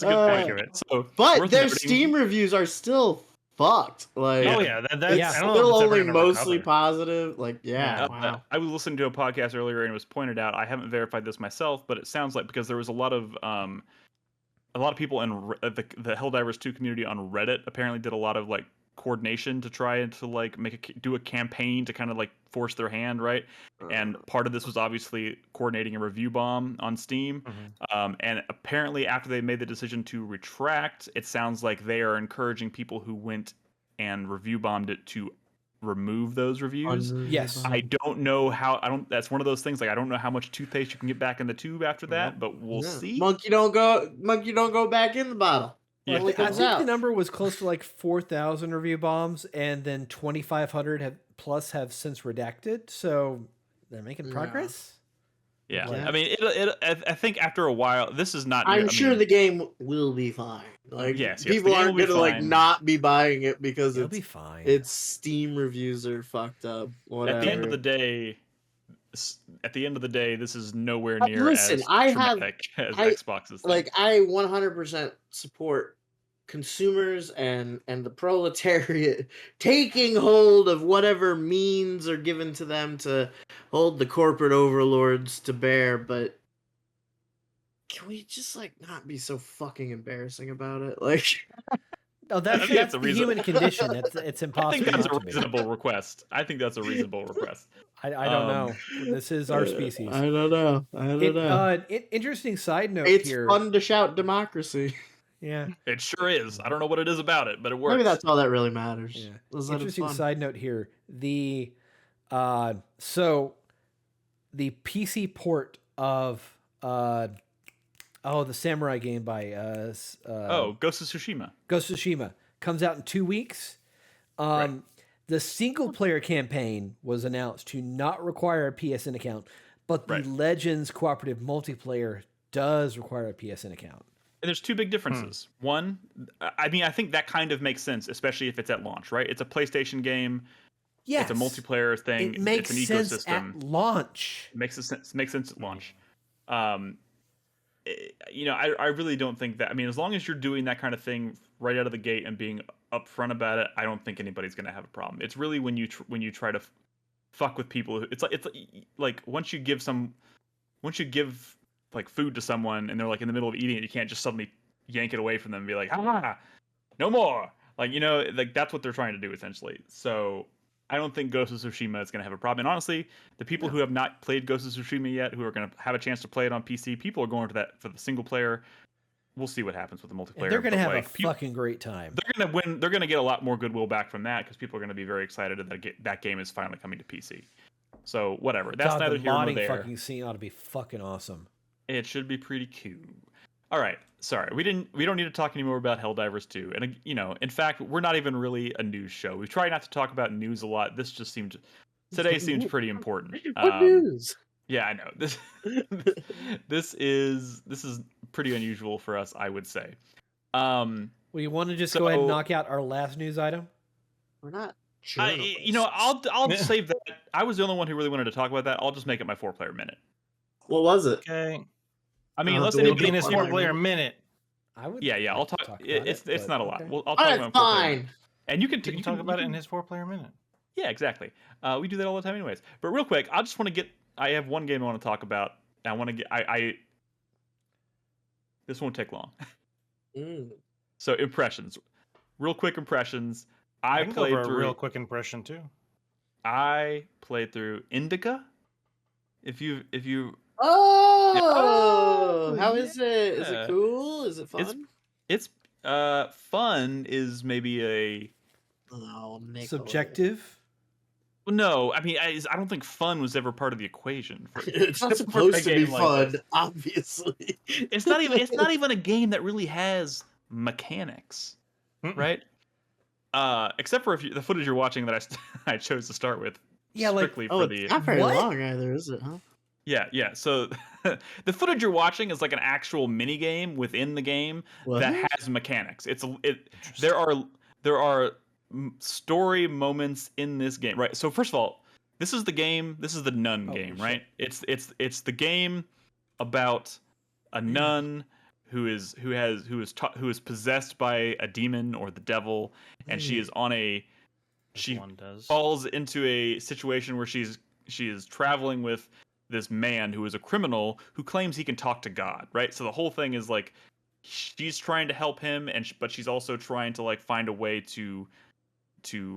a good point of it. So, but worth their noting- Steam reviews are still fucked. Like, Oh yeah, that's it's I don't know if still it's ever only gonna mostly recover. positive. Like, yeah, wow. I was listening to a podcast earlier and it was pointed out. I haven't verified this myself, but it sounds like because there was a lot of people in the Helldivers 2 community on Reddit apparently did a lot of like coordination to try and to like do a campaign to kind of like force their hand, right? And part of this was obviously coordinating a review bomb on Steam. And apparently after they made the decision to retract, it sounds like they are encouraging people who went and review bombed it to remove those reviews. Yes. I don't know how. That's one of those things. Like, I don't know how much toothpaste you can get back in the tube after that, but we'll see. Monkey don't go back in the bottle. Yeah. I think the number was close to like 4,000 review bombs, and then 2,500 plus have since redacted. So they're making progress. Yeah. Yeah. I mean, I think after a while, this is not. I'm sure the game will be fine. Like, yes, people the game aren't will be gonna like fine. not be buying it because It'll be fine. its Steam reviews are fucked up. Whatever. At the end of the day, this is nowhere near Listen, as traumatic as Xbox's. Like, I 100% support consumers and the proletariat taking hold of whatever means are given to them to hold the corporate overlords to bear, but can we just like not be so fucking embarrassing about it? Like, oh, that's the human condition. It's impossible. I think that's not a to be. reasonable request. I think that's a reasonable request. I don't know. This is our species. I don't know. Interesting side note It's here. fun to shout democracy. Yeah. It sure is. I don't know what it is about it, but it works. Maybe that's all that really matters. Yeah. Interesting side note here. The so the PC port of the samurai game by Ghost of Tsushima. Ghost of Tsushima comes out in 2 weeks. Right. The single player campaign was announced to not require a PSN account, but the Legends cooperative multiplayer does require a PSN account. And there's two big differences. One, I mean, I think that kind of makes sense, especially if it's at launch, right? It's a PlayStation game. Yes. It's a multiplayer thing. It makes it's an sense ecosystem. at launch. It makes sense at launch. I really don't think that. I mean, as long as you're doing that kind of thing right out of the gate and being upfront about it, I don't think anybody's going to have a problem. It's really when you try to fuck with people. It's like once you give like food to someone and they're like in the middle of eating it, you can't just suddenly yank it away from them and be like, no more. Like, like that's what they're trying to do essentially. So I don't think Ghost of Tsushima is going to have a problem. And honestly, the people who have not played Ghost of Tsushima yet, who are going to have a chance to play it on PC, people are going to that for the single player. We'll see what happens with the multiplayer. And they're going to have like, a fucking great time. They're going to win. They're going to get a lot more goodwill back from that because people are going to be very excited that that game is finally coming to PC. So whatever. That's neither here nor there. The modding fucking scene ought to be fucking awesome. It should be pretty cool. All right. Sorry, we don't need to talk anymore about Helldivers 2. And in fact, we're not even really a news show. We try not to talk about news a lot. This just today seems pretty important. What news? Yeah, I know. This is pretty unusual for us, I would say. Well, you want to just go ahead and knock out our last news item? We're not. I'll save that. I was the only one who really wanted to talk about that. I'll just make it my 4-player minute. What was it? Okay. I mean, unless it'll be in his 4-player minute. I would. Yeah. I'll talk. It's not a lot. Okay. I'll talk about fine. And you can talk about it in his 4-player minute. Yeah, exactly. We do that all the time, anyways. But real quick, I just want to get. I have one game I want to talk about. I want to get. This won't take long. So impressions, real quick impressions. I can played go for through a real quick impression too. I played through Indika. If you. Oh, how is it? Is it cool? Is it fun? It's fun is maybe a subjective. Well, no, I mean I don't think fun was ever part of the equation. It's not supposed to be fun, obviously. It's not even a game that really has mechanics, right? Except for the footage you're watching that I chose to start with. Yeah, strictly for the. It's not very long either, is it? Huh? Yeah. So the footage you're watching is like an actual mini game within the game that has mechanics. There are story moments in this game, right? So first of all, this is the game. This is the nun game, right? It's the game about a nun who is possessed by a demon or the devil, and she is on a she falls into a situation where she is traveling with this man who is a criminal who claims he can talk to God, right? So the whole thing is like she's trying to help him, but she's also trying to like find a way to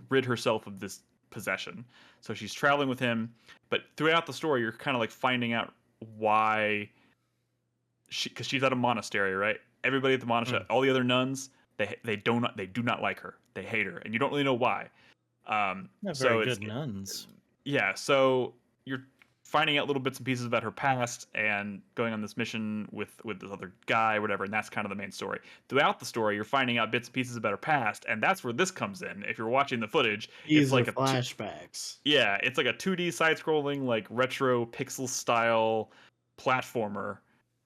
rid herself of this possession. So she's traveling with him, but throughout the story, you're kind of like finding out why because she's at a monastery, right? Everybody at the monastery, all the other nuns, they do not like her. They hate her, and you don't really know why. Not very good nuns. Yeah, so you're finding out little bits and pieces about her past and going on this mission with this other guy, whatever, and that's kind of the main story. Throughout the story, you're finding out bits and pieces about her past, and that's where this comes in. If you're watching the footage, it's like flashbacks. Yeah, it's like a 2D side-scrolling, like retro pixel style platformer.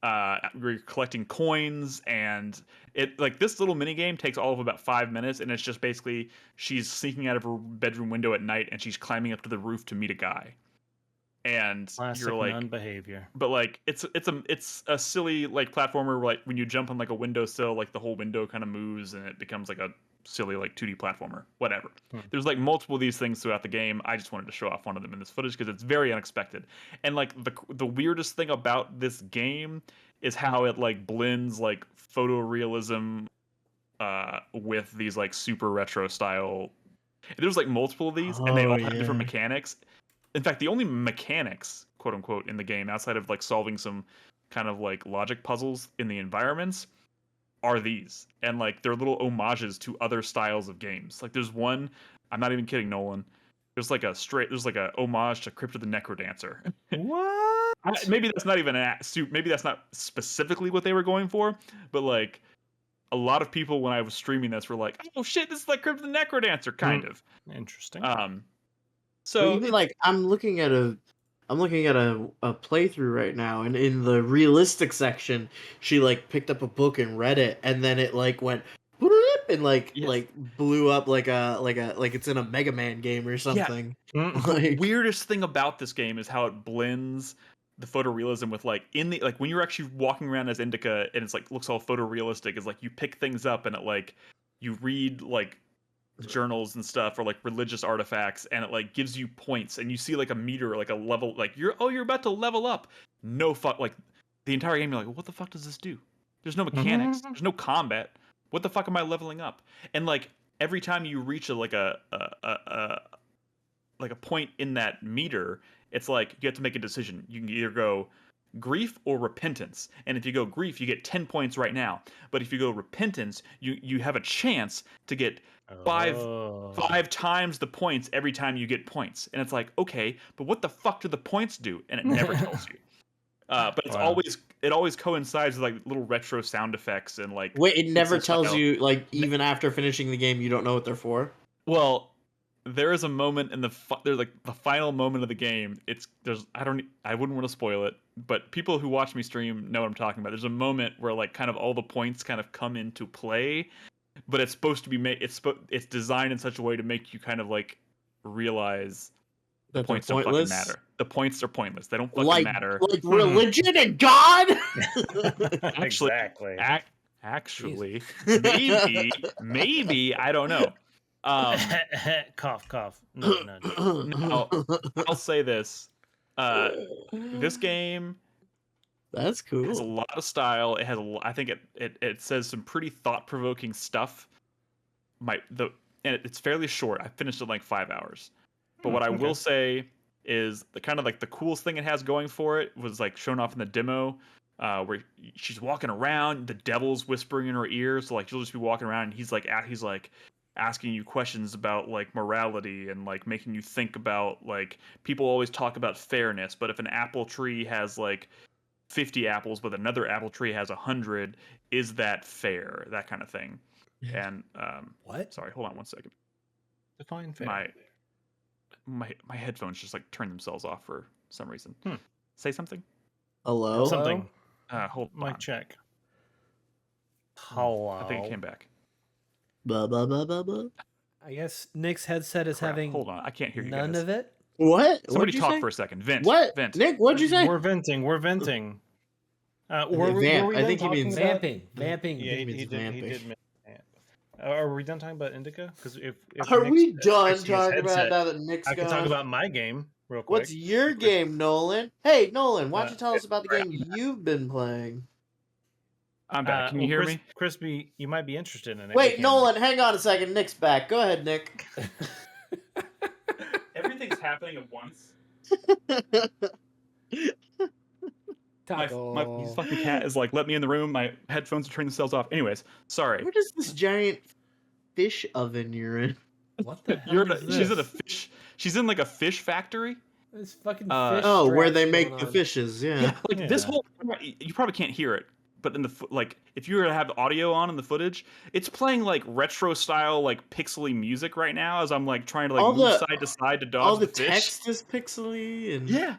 Where you're collecting coins, and it like this little mini game takes all of about 5 minutes, and it's just basically she's sneaking out of her bedroom window at night and she's climbing up to the roof to meet a guy. And classic you're like nun behavior. But like it's a silly like platformer where, like when you jump on like a windowsill, like the whole window kind of moves and it becomes like a silly like 2D platformer, whatever. There's like multiple of these things throughout the game. I just wanted to show off one of them in this footage because it's very unexpected. And like the weirdest thing about this game is how it like blends like photorealism with these like super retro style. There's like multiple of these, and they all have different mechanics. In fact, the only mechanics, quote unquote, in the game outside of like solving some kind of like logic puzzles in the environments are these. And like they're little homages to other styles of games. Like there's one, I'm not even kidding, Nolan. There's like a homage to Crypt of the Necrodancer. What? Maybe that's not even maybe that's not specifically what they were going for, but like a lot of people when I was streaming this were like, "Oh shit, this is like Crypt of the Necrodancer," kind of. Interesting. So even like I'm looking at a playthrough right now, and in the realistic section, she like picked up a book and read it, and then it like went and like blew up like it's in a Mega Man game or something. Yeah. The weirdest thing about this game is how it blends the photorealism with like when you're actually walking around as Indika and it's like looks all photorealistic, is like you pick things up and it like you read like journals and stuff or like religious artifacts, and it like gives you points, and you see like a meter, like a level, like you're about to level up. No fuck, like the entire game you're like, what the fuck does this do? There's no mechanics, there's no combat. What the fuck am I leveling up? And like every time you reach a point in that meter, it's like you have to make a decision. You can either go grief or repentance, and if you go grief, you get 10 points right now. But if you go repentance, you have a chance to get five times the points every time you get points. And it's like, okay, but what the fuck do the points do? And it never tells you. But it's always coincides with like little retro sound effects and like. Wait, it never tells you, like, even after finishing the game, you don't know what they're for? Well, there is a moment in there's like the final moment of the game. I wouldn't want to spoil it, but people who watch me stream know what I'm talking about. There's a moment where like kind of all the points kind of come into play, but it's supposed to be it's designed in such a way to make you kind of like realize the points don't fucking matter. The points are pointless. They don't fucking matter. Like religion and God? Exactly. Actually, maybe, I don't know. Cough. No. I'll say this. This game, that's cool. It has a lot of style. It has I think it says some pretty thought-provoking stuff. It's fairly short. I finished it in like 5 hours. But what I will say is the kind of like the coolest thing it has going for it was like shown off in the demo, where she's walking around, the devil's whispering in her ear, so like she'll just be walking around and he's like asking you questions about like morality and like making you think about like people always talk about fairness, but if an apple tree has like 50 apples but another apple tree has 100, is that fair? That kind of thing. And what? Sorry, hold on one second. Define fair. My headphones just like turned themselves off for some reason. Say something. Hello. Something. Hold on. Mic check. Hello. I think it came back. Blah, blah, blah, blah, blah. I guess Nick's headset is Crap, having hold on, I can't hear you none guys. of it. What? Somebody What'd you talk say? for a second. Vent. What? Vent. Nick, what'd you say? We're venting. We're venting. think Were we vamp. I done think he talking means about? Vamping. Vamping. Yeah, think he he means did. He vamping. did. Mention vamp. Are we done talking about Indica? Because if Are Nick's we done fixing his talking about headset, now that Nick's I can talk gone? about my game real quick. What's your game, Nolan? Hey, Nolan, why don't you tell us it's about the game you've been playing? I'm back. Can you hear me? Crispy, you might be interested in it. Wait, Nolan, hang on a second. Nick's back. Go ahead, Nick. Everything's happening at once. Taco. My fucking cat is like, let me in the room. My headphones are turning themselves off. Anyways, sorry. What is this giant fish oven you're in? What the hell is this? She's in a fish. She's in like a fish factory. This fucking fish. Oh, where they straps make going the on. fishes, yeah. Like this whole, you probably can't hear it, but in the like, if you were to have the audio on in the footage, it's playing like retro style, like pixely music right now as I'm like trying to like move side to side to dodge All the fish. text is pixely and Yeah.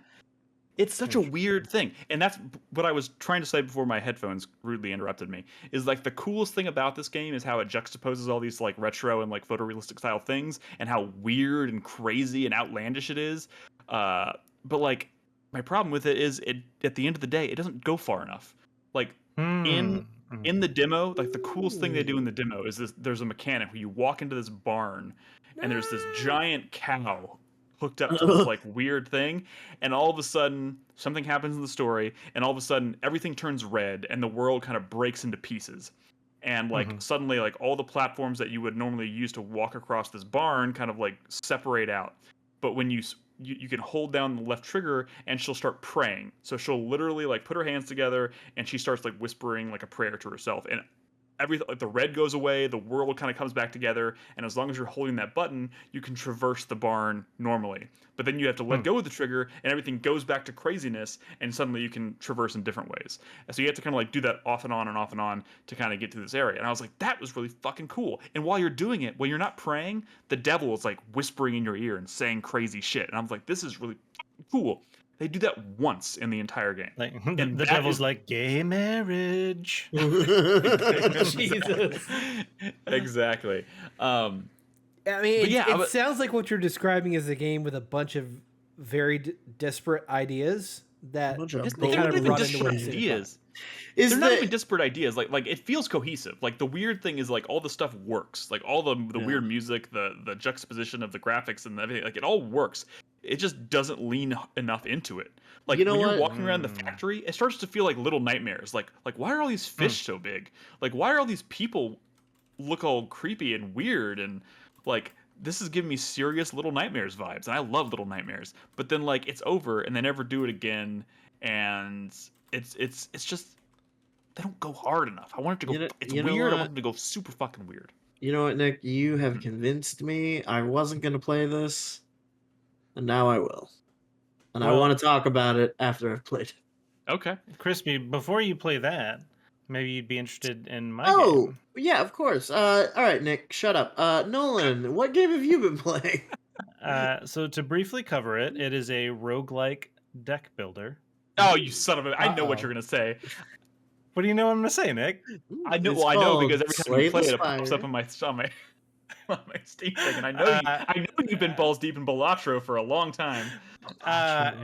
It's such a weird thing. And that's what I was trying to say before my headphones rudely interrupted me. Is like the coolest thing about this game is how it juxtaposes all these like retro and like photorealistic style things and how weird and crazy and outlandish it is. But like my problem with it is it at the end of the day, it doesn't go far enough. Like in the demo, like the coolest thing they do in the demo is there's a mechanic where you walk into this barn and there's this giant cow hooked up to this like weird thing, and all of a sudden something happens in the story, and all of a sudden everything turns red and the world kind of breaks into pieces, and like suddenly like all the platforms that you would normally use to walk across this barn kind of like separate out. But when you can hold down the left trigger and she'll start praying, so she'll literally like put her hands together and she starts like whispering like a prayer to herself, and everything like the red goes away, the world kind of comes back together, and as long as you're holding that button, you can traverse the barn normally. But then you have to let go of the trigger, and everything goes back to craziness, and suddenly you can traverse in different ways. And so you have to kind of like do that off and on and off and on to kind of get to this area. And I was like, that was really fucking cool. And while you're doing it, when you're not praying, the devil is like whispering in your ear and saying crazy shit. And I was like, this is really cool. They do that once in the entire game. Like and the devil's like gay marriage. Jesus. Exactly. I mean, yeah, it sounds like what you're describing is a game with a bunch of very disparate ideas that they're they not kind of even run into disparate what ideas. They're not even disparate ideas. Like it feels cohesive. Like the weird thing is like all the stuff works. Like all the weird music, the juxtaposition of the graphics and everything. Like it all works. It just doesn't lean enough into it. Like when you're walking around the factory, it starts to feel like Little Nightmares. Like why are all these fish so big? Like why are all these people look all creepy and weird? And like this is giving me serious Little Nightmares vibes. And I love Little Nightmares. But then like it's over and they never do it again. And it's just they don't go hard enough. I want it to go. It's weird. I want it to go super fucking weird. You know what, Nick? You have convinced me. I wasn't gonna play this, and now I will. And I want to talk about it after I've played it. Okay, Crispy. Before you play that, maybe you'd be interested in my game. Yeah, of course. All right, Nick, shut up. Nolan, what game have you been playing? So to briefly cover it, it is a roguelike deck builder. Oh, you son of a! I know what you're gonna say. What do you know what I'm gonna say, Nick? I know. Well, I know because every time you play it, it pops up on my Steam thing, and I know you've been balls deep in Balatro for a long time.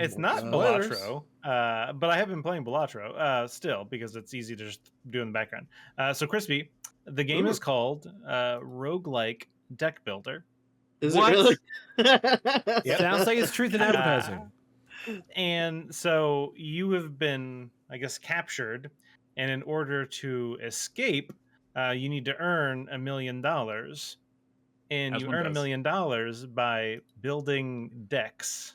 It's not Balatro, but I have been playing Balatro still because it's easy to just do in the background. So Crispy, the game is called Roguelike Deck Builder. Is it really? Yep. Sounds like it's truth in advertising. And so you have been, I guess, captured, and in order to escape, you need to earn $1 million. And you earn $1 million by building decks,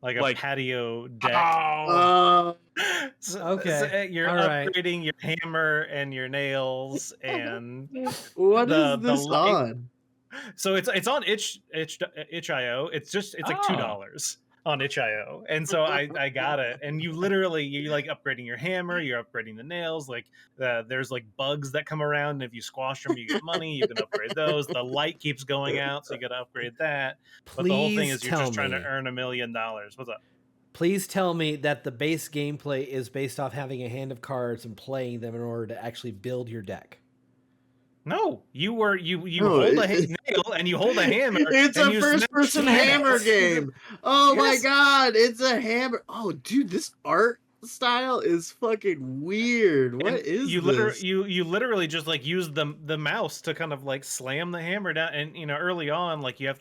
like a patio deck. Oh. So you're upgrading your hammer and your nails and what is this on? So it's on itch.io. It's like $2 on itch.io, and so I got it. And you're like upgrading your hammer, you're upgrading the nails. Like there's like bugs that come around, and if you squash them, you get money. You can upgrade those. The light keeps going out, so you got to upgrade that. But the whole thing is you're just trying to earn $1 million. What's up? Please tell me that the base gameplay is based off having a hand of cards and playing them in order to actually build your deck. No, you No, hold a nail and you hold a hammer. It's and a you first-person smash hammer nails. game. Oh my Yes. god, it's a hammer. Oh, dude, this art style is fucking weird. What And is you this? you literally just like use the mouse to kind of like slam the hammer down, and early on like you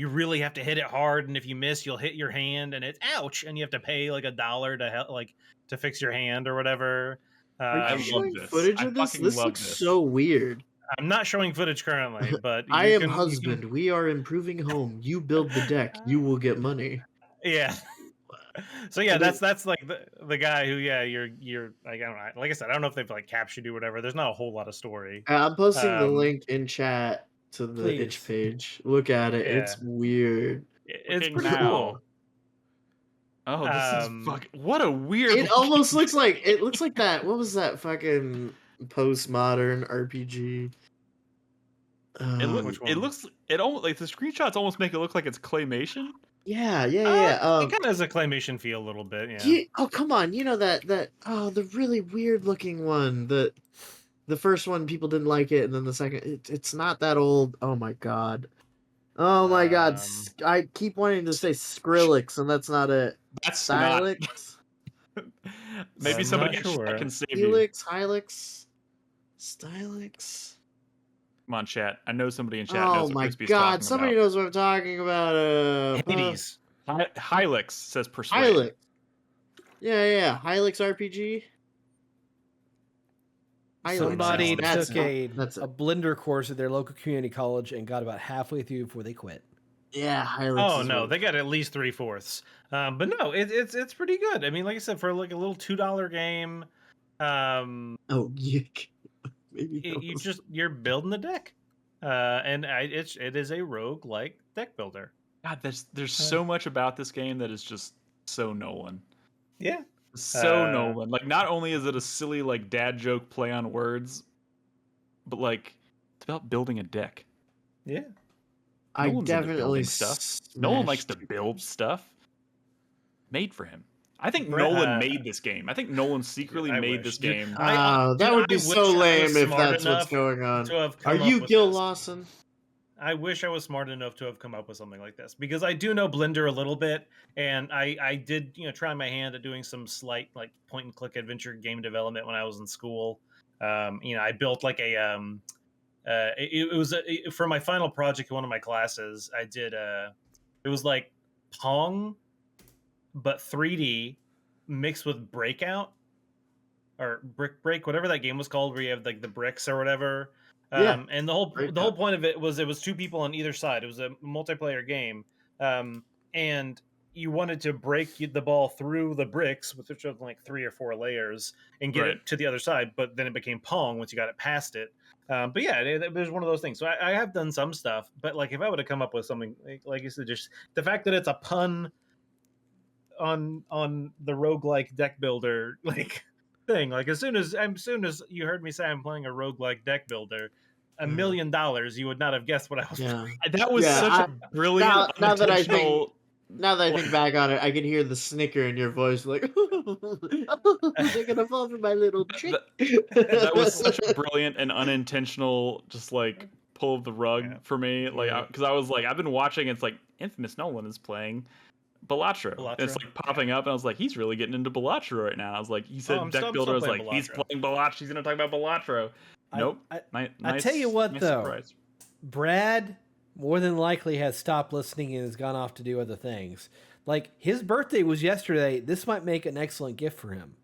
really have to hit it hard, and if you miss you'll hit your hand and it's ouch, and you have to pay like $1 to help, like to fix your hand or whatever. Are I you love showing this. footage I of this? fucking This love looks this. so weird. I'm not showing footage currently, but I you am can, husband. We are improving home. You build the deck. You will get money. yeah. So yeah, And then- that's like the guy who you're like, I don't know, like I said, I don't know if they've like captured you or whatever. There's not a whole lot of story. I'm posting the Um, link in chat to the itch Please. page. Look at it. Yeah. It's weird. It's Looking pretty now. cool. Oh, this Um, is fucking. What a weird. It almost looks like that. What was that fucking postmodern RPG? Which It one? looks. It almost like the screenshots almost make it look like it's claymation. Yeah. It kind of has a claymation feel a little bit, yeah. Oh, come on. You know that the really weird looking one. The first one people didn't like it, and then the second it's not that old. Oh my god. Oh my god. I keep wanting to say Skrillex, and that's not it. That's not. Stylix? Maybe I'm somebody not in chat sure. can save you. Helix? Hylix? Stylix? Come on, chat. I know somebody in chat Oh knows what my Crispy's god, talking somebody about. knows what I'm talking about. Hades. Hylix says persuade. Hylix. Yeah. Hylix RPG. Hylix. Somebody That's took it. That's a it. Blender course at their local community college and got about halfway through before they quit. Yeah, Hylix. Oh is no, what- they got at least 3/4. But no, it's pretty good. I mean, like I said, for like a little $2 game, Oh, yuck. Maybe you're building the deck, and it is a rogue like deck builder. God, there's so much about this game that is just so Nolan. Yeah, So Nolan. Like, not only is it a silly like dad joke play on words, but like it's about building a deck. yeah. I Nolan's into definitely building stuff. Nolan likes to build stuff. Made for him. I think Nolan made this game. I think Nolan secretly I made wish. this game. that would be so lame if that's what's going on. To have Are come you up with Gil this. Lawson? I wish I was smart enough to have come up with something like this, because I do know Blender a little bit, and I did try my hand at doing some slight like point and click adventure game development when I was in school. I built like a it was for my final project in one of my classes. I did it was like Pong, but 3D mixed with Breakout or Break, whatever that game was called, where you have like the bricks or whatever. Yeah, And the whole point of it was two people on either side. It was a multiplayer game, and you wanted to break the ball through the bricks, which of like 3 or 4 layers, and get it to the other side. But then it became Pong once you got it past it. But yeah, it was one of those things. So I have done some stuff, but like if I would have come up with something like you said, just the fact that it's a pun on the roguelike deck builder like thing. Like as soon as you heard me say I'm playing a roguelike deck builder, $1 million, you would not have guessed what I was playing. That was such a brilliant now that I unintentional. think back on it, I can hear the snicker in your voice, like they're gonna fall for my little trick. That was such a brilliant and unintentional, just like pull of the rug for me. Like, because I was like, I've been watching. It's like Infamous Nolan is playing Balatro. And it's like popping up, and I was like, he's really getting into Balatro right now. I was like, he said deck builder. I was like, he's playing Balatro. He's gonna talk about Balatro. Nope. I tell you what, though, surprise. Brad more than likely has stopped listening and has gone off to do other things. Like, his birthday was yesterday. This might make an excellent gift for him.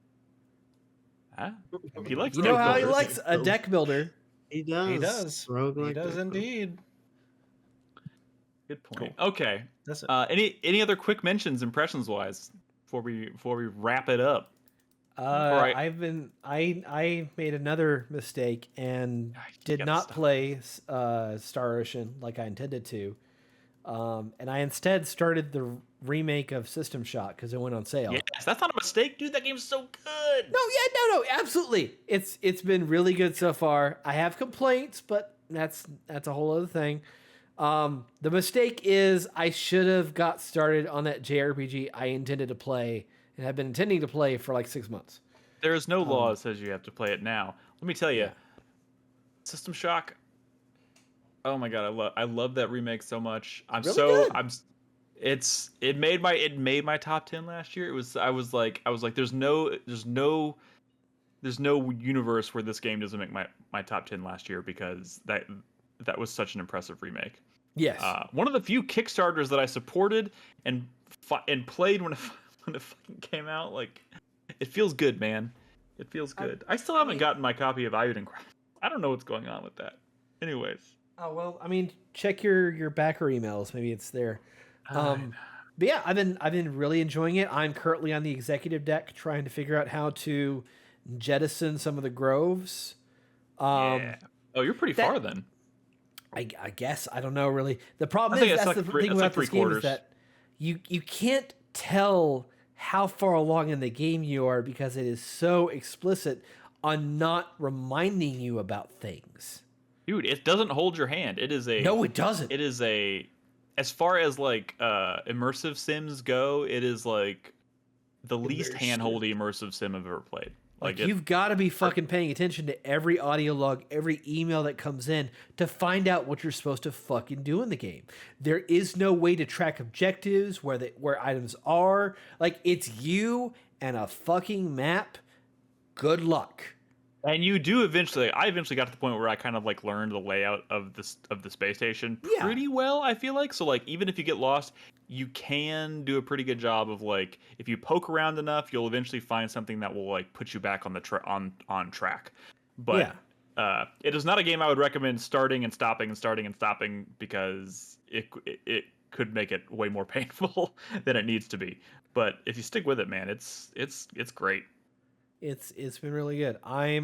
Huh? He likes. You know how he likes a deck builder. He does. He does. He does indeed. Good point. Cool. Okay. That's it. Any other quick mentions, impressions wise, before we wrap it up? I made another mistake and did not play Star Ocean like I intended to, and I instead started the remake of System Shock because it went on sale. Yes, that's not a mistake, dude. That game's so good. No, absolutely. It's been really good so far. I have complaints, but that's a whole other thing. The mistake is I should have got started on that JRPG I intended to play and have been intending to play for like 6 months. There is no law that says you have to play it now. Let me tell you, System Shock, Oh my god, I love that remake so much. I'm Really so good. I'm s- it made my top 10 last year. I was like there's no universe where this game doesn't make my top 10 last year, because that was such an impressive remake. Yes. One of the few Kickstarters that I supported and played when it, when it fucking came out. Like, it feels good, man. It feels good. I still haven't gotten my copy of Iuden. I don't know what's going on with that. Anyways. Oh well, I mean, check your backer emails. Maybe it's there. Alright. But yeah, I've been really enjoying it. I'm currently on the executive deck trying to figure out how to jettison some of the groves. Yeah. Oh, you're pretty far then. I guess I don't know really. The problem I think is it's that's like the three- thing it's like about this three game is quarters. that you can't tell how far along in the game you are because it is so explicit on not reminding you about things. Dude, it doesn't hold your hand. No, it doesn't. It is as far as like immersive sims go, it is like the least handholdy immersive sim I've ever played. Like you've got to be fucking paying attention to every audio log, every email that comes in to find out what you're supposed to fucking do in the game. There is no way to track objectives, where items are. Like, it's you and a fucking map. Good luck. And you do eventually. I eventually got to the point where I kind of like learned the layout of the space station Yeah. pretty well. I feel like, so like, even if you get lost, you can do a pretty good job of, like, if you poke around enough, you'll eventually find something that will like put you back on the on track. But it is not a game I would recommend starting and stopping and starting and stopping, because it could make it way more painful than it needs to be. But if you stick with it, man, it's great. It's been really good. I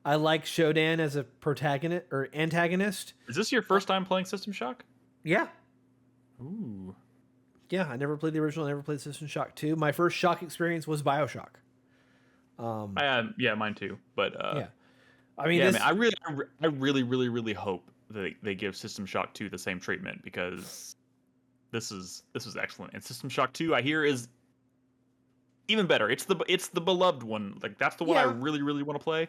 like Shodan as a protagonist or antagonist. Is this your first time playing System Shock? Yeah. Ooh. Yeah, I never played the original, never played System Shock 2. My first Shock experience was BioShock. Yeah, mine too. But Yeah. I mean, yeah, this, man, I really hope that they give System Shock 2 the same treatment, because this is excellent. And System Shock 2, I hear, is even better. It's the beloved one. Like, that's the one I Yeah. really want to play.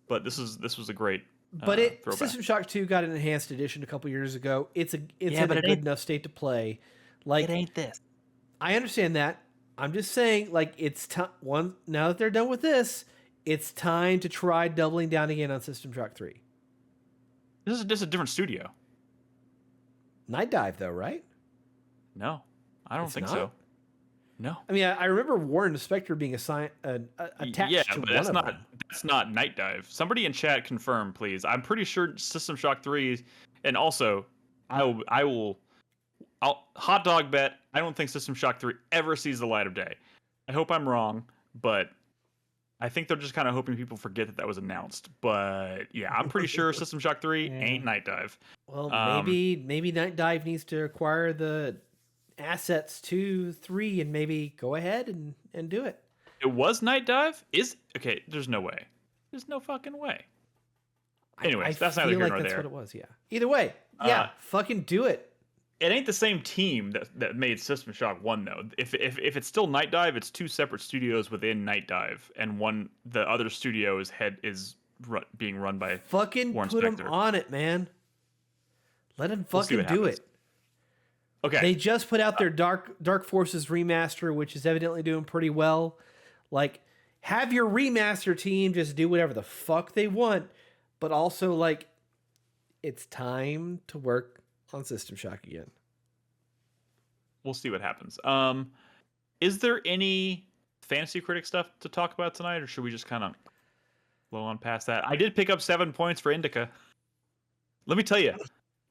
But this was a great but throwback. System Shock 2 got an enhanced edition a couple years ago. It's in but a it good ain't- enough state to play. Like, It ain't this. I understand that. I'm just saying, like, it's time. Now that they're done with this, it's time to try doubling down again on System Shock 3. This is just a different studio. Night Dive, though, right? No, I don't It's think not? so. No. I mean, I remember Warren Spector being attached Yeah, to but one of them. that's not Night Dive. Somebody in chat confirm, please. I'm pretty sure System Shock 3, and also I'll hot dog bet I don't think System Shock 3 ever sees the light of day. I hope I'm wrong, but I think they're just kind of hoping people forget that was announced. But yeah, I'm pretty sure System Shock 3 ain't Night Dive. Well, maybe Night Dive needs to acquire the assets 2, 3, and maybe go ahead and do it. It was Night Dive? Okay, there's no way. There's no fucking way. Anyways, that's neither here nor that's there. what it was. Yeah. Either way, yeah, fucking do it. It ain't the same team that made System Shock 1, though. If it's still Night Dive, it's two separate studios within Night Dive, and the other studio is being run by Fucking Warren put them Spector. on it, man. Let them We'll see fucking what do happens. it. Okay. They just put out their Dark Forces remaster, which is evidently doing pretty well. Like, have your remaster team just do whatever the fuck they want, but also, like, it's time to work on System Shock again. We'll see what happens. Is there any Fantasy Critic stuff to talk about tonight, or should we just kind of blow on past that? I did pick up 7 points for Indika. Let me tell you,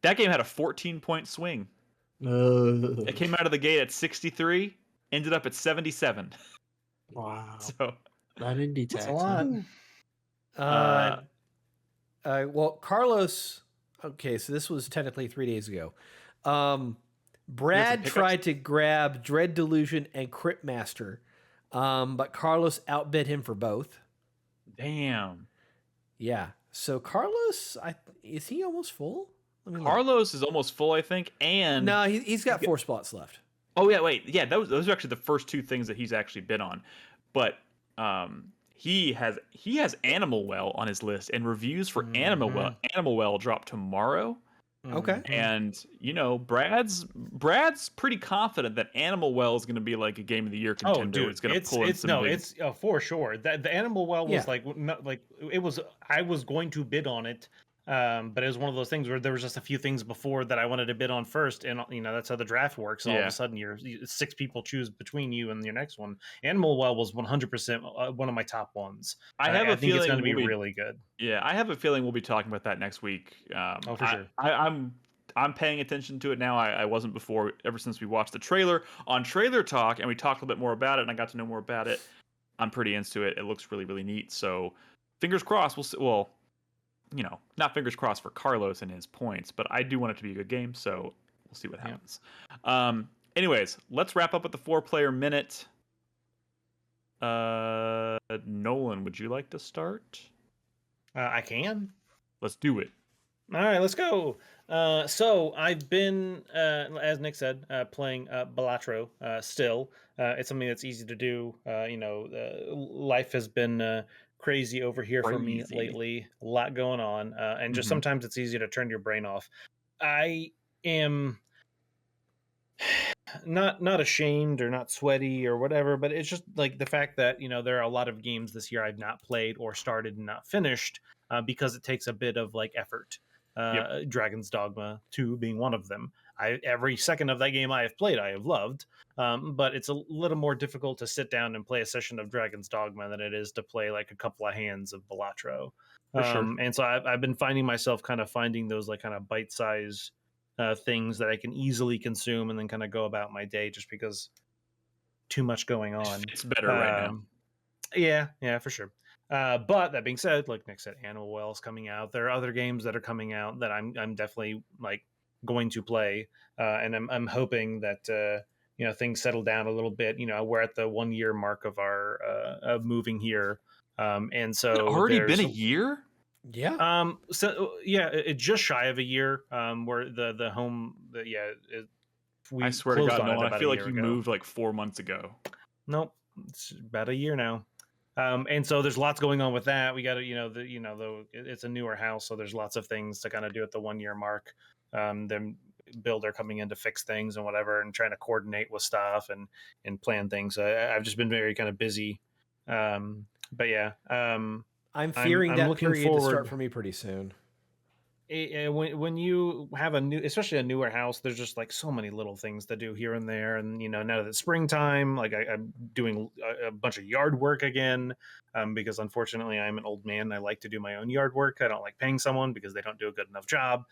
that game had a 14-point swing. It came out of the gate at 63, ended up at 77. Wow. So That indie That's tax. a lot. Well, Carlos. Okay, so this was technically 3 days ago. Brad pickups? tried to grab Dread Delusion and Crypt Master, but Carlos outbid him for both. Damn. Yeah. So Carlos, is he almost full? Let me look. Carlos is almost full, I think, and No, he's got 4 spots left. oh yeah, wait, yeah, those are actually the first two things that he's actually been on, but he has Animal Well on his list, and reviews for Animal Well drop tomorrow. Okay. And Brad's pretty confident that Animal Well is going to be like a Game of the Year contender. Oh, dude, It's going to pull in some big... it's for sure. That the Animal Well was Yeah. like it was. I was going to bid on it, but it was one of those things where there was just a few things before that I wanted to bid on first, and that's how the draft works. All of a sudden, six people choose between you and your next one. Animal Well was 100% one of my top ones. I think it's going to be really good. Yeah, I have a feeling we'll be talking about that next week. Oh, for sure. I'm paying attention to it now. I wasn't before, ever since we watched the trailer on Trailer Talk, and we talked a little bit more about it, and I got to know more about it. I'm pretty into it. It looks really, really neat. So, fingers crossed. We'll see. Well, not fingers crossed for Carlos and his points, but I do want it to be a good game. So we'll see what happens. Anyways, let's wrap up with the 4-player minute. Nolan, would you like to start? I can. Let's do it. All right, let's go. So I've been, as Nick said, playing Balatro still. It's something that's easy to do. Life has been crazy over here for me lately. A lot going on, and just sometimes it's easy to turn your brain off. I am not ashamed or not sweaty or whatever, but it's just like the fact that there are a lot of games this year I've not played or started and not finished because it takes a bit of effort. Dragon's Dogma 2 being one of them. Every second of that game I have played, I have loved, but it's a little more difficult to sit down and play a session of Dragon's Dogma than it is to play like a couple of hands of Balatro. Sure. And so I've been finding myself kind of finding those kind of bite-sized things that I can easily consume and then kind of go about my day just because too much going on. It's better right now. Yeah, for sure. But that being said, like Nick said, Animal Well is coming out. There are other games that are coming out that I'm definitely going to play, and I'm hoping that things settle down a little bit. We're at the 1 year mark of our of moving here, and so it's already been a year. Yeah. It's just shy of a year. Where the home, I swear to God, no, I feel like you moved like 4 months ago. Nope, it's about a year now. And so there's lots going on with that. We got to, it's a newer house, so there's lots of things to kind of do at the 1 year mark. Then builder coming in to fix things and whatever, and trying to coordinate with stuff and plan things. I've just been very kind of busy. But yeah, I'm fearing that looking period to start for me pretty soon. When you have especially a newer house, there's just so many little things to do here and there. And now that it's springtime, I'm doing a bunch of yard work again, because unfortunately I'm an old man. I like to do my own yard work. I don't like paying someone because they don't do a good enough job.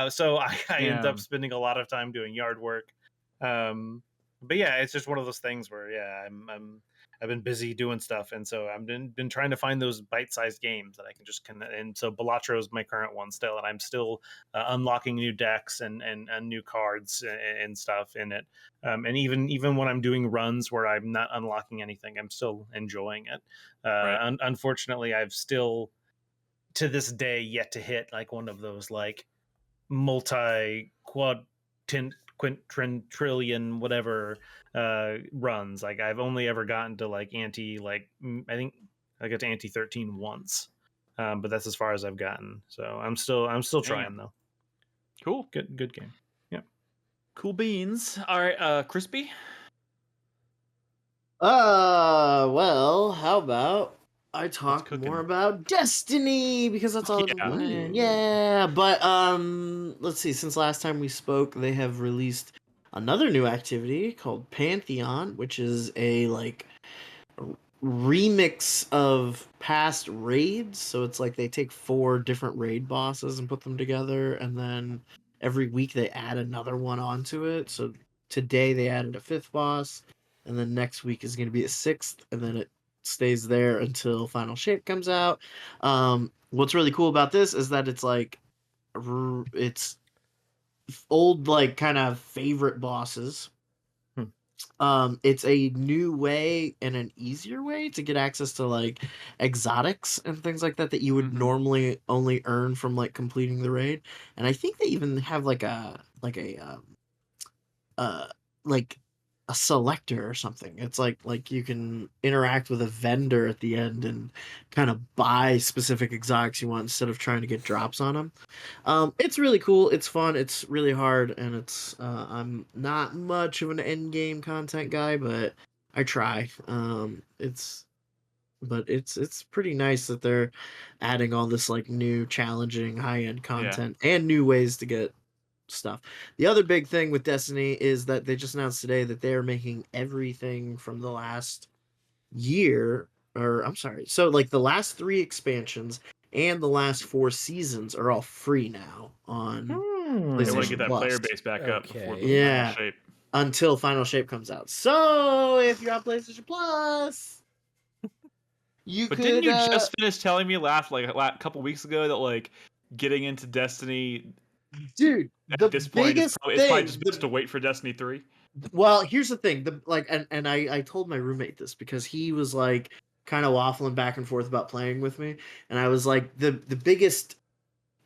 So I end up spending a lot of time doing yard work. But yeah, it's just one of those things where I've been busy doing stuff, and so I've been trying to find those bite-sized games that I can just connect. And so Balatro is my current one still, and I'm still unlocking new decks and new cards and stuff in it. And even when I'm doing runs where I'm not unlocking anything, I'm still enjoying it. Right. Unfortunately, I've still to this day yet to hit one of those quintillion whatever runs. I've only ever gotten to ante I think I got to ante 13 once, but that's as far as I've gotten. So I'm still trying though. Cool. Good game. Yeah. Cool beans. All right, Crispy. Well, how about I talk more about Destiny, because that's all I've been playing. Yeah, but let's see. Since last time we spoke, they have released another new activity called Pantheon, which is a remix of past raids. So it's they take 4 different raid bosses and put them together, and then every week they add another one onto it. So today they added a 5th boss, and then next week is going to be a 6th, and then it stays there until Final Shape comes out. What's really cool about this is that it's it's old kind of favorite bosses. It's a new way and an easier way to get access to exotics and things like that you would normally only earn from completing the raid. And I think they even have a a selector or something. It's like you can interact with a vendor at the end and kind of buy specific exotics you want instead of trying to get drops on them. It's really cool. It's fun. It's really hard, and it's I'm not much of an end game content guy, but I try. It's pretty nice that they're adding all this like new challenging high end content and new ways to get stuff. The other big thing with Destiny is that they just announced today that they are making everything from the last year, or I'm sorry, so like the last 3 expansions and the last 4 seasons are all free now on They want to PlayStation get that Plus. player base back up before the Yeah. final shape. Until Final Shape comes out. So if you're on PlayStation Plus, Didn't you just finish telling me a couple weeks ago that like getting into Destiny, dude, at this point it's probably just best to wait for Destiny 3? Well, here's the thing. I told my roommate this because he was like kind of waffling back and forth about playing with me, and I was like, the biggest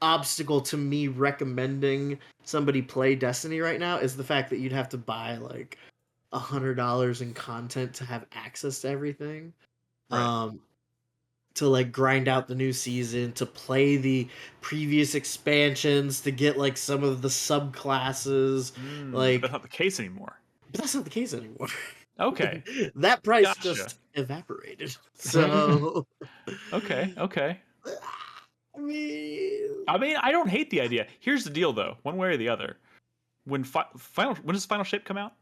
obstacle to me recommending somebody play Destiny right now is the fact that you'd have to buy like $100 in content to have access to everything. Right. To like grind out the new season, to play the previous expansions, to get like some of the subclasses. Like that's not the case anymore. But that's not the case anymore. Okay. That price Gotcha. just evaporated. So Okay. I mean, I don't hate the idea. Here's the deal, though. One way or the other, when does Final Shape come out?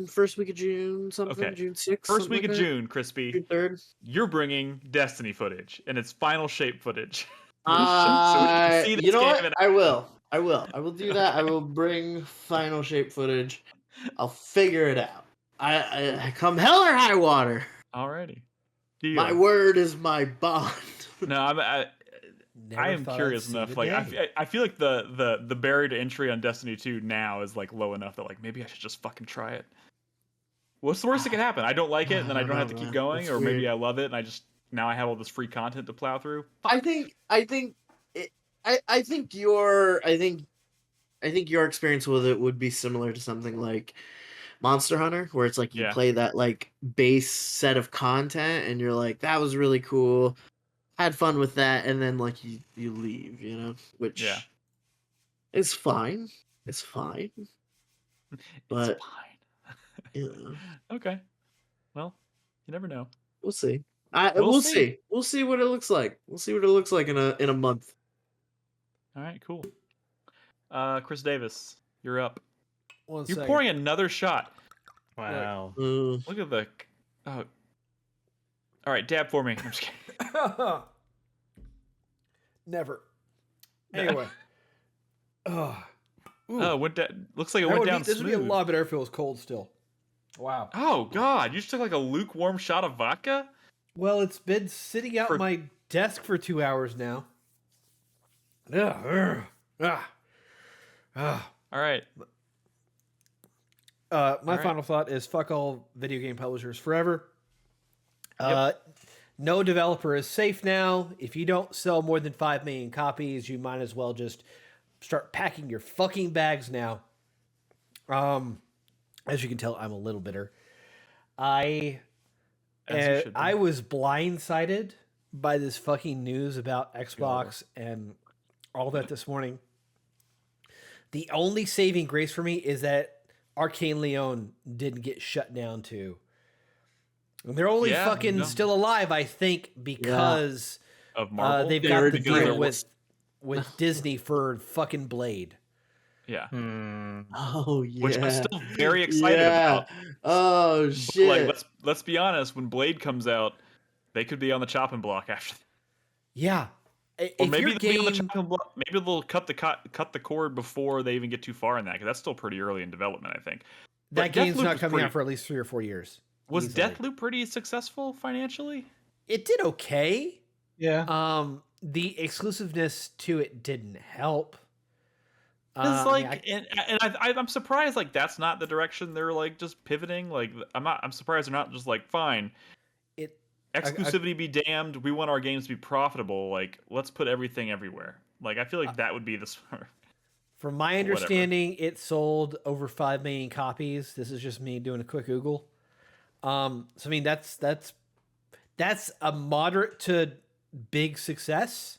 first week of June, something. Okay. June 6th. First week of like June, Crispy. June 3rd. You're bringing Destiny footage, and it's Final Shape footage. You know what? I will do that. I will bring Final Shape footage. I'll figure it out. I come hell or high water. Alrighty. My word is my bond. No, I am curious enough. Like I feel like the barrier to entry on Destiny 2 now is like low enough that like maybe I should just fucking try it. What's the worst that could happen? I don't like it, and then I don't have to keep going, It's or weird. maybe I love it, and I just now I have all this free content to plow through. I think your experience with it would be similar to something like Monster Hunter, where it's like you play that like base set of content, and you're like, that was really cool, had fun with that, and then like you leave, you know, which is fine. It's fine. But it's fine. Okay. Well, you never know. We'll see. We'll see. We'll see what it looks like. We'll see what it looks like in a month. All right, cool. Chris Davis, you're up. You're pouring another shot. Wow. Look at the. Oh. All right, dab for me. I'm just kidding. Never. Anyway. Looks like it went down This smooth. would be a lot better if it was cold still. Wow. Oh God! You just took like a lukewarm shot of vodka. Well, it's been sitting out my desk for 2 hours now. All right. My final thought is fuck all video game publishers forever. No developer is safe now. If you don't sell more than 5 million copies, you might as well just start packing your fucking bags now. As you can tell, I'm a little bitter. I was blindsided by this fucking news about Xbox and all that this morning. The only saving grace for me is that Arkane Leon didn't get shut down too. And they're only still alive, I think, because of Marvel. They've got the deal with Disney for fucking Blade. Yeah. Oh yeah. Which I'm still very excited about. Oh shit. Like, let's be honest. When Blade comes out, they could be on the chopping block after. Yeah. Or maybe they'll be on the chopping block. Maybe they'll cut the cord before they even get too far in that, because that's still pretty early in development, I think. That game's not coming out for at least 3 or 4 years. Was Deathloop pretty successful financially? It did okay. Yeah. The exclusiveness to it didn't help. I'm surprised like that's not the direction they're like just pivoting. Like I'm surprised they're not just like fine. Exclusivity be damned. We want our games to be profitable. Like let's put everything everywhere. Like I feel like that would be the smart. From my understanding, it sold over 5 million copies. This is just me doing a quick Google. So I mean, that's a moderate to big success.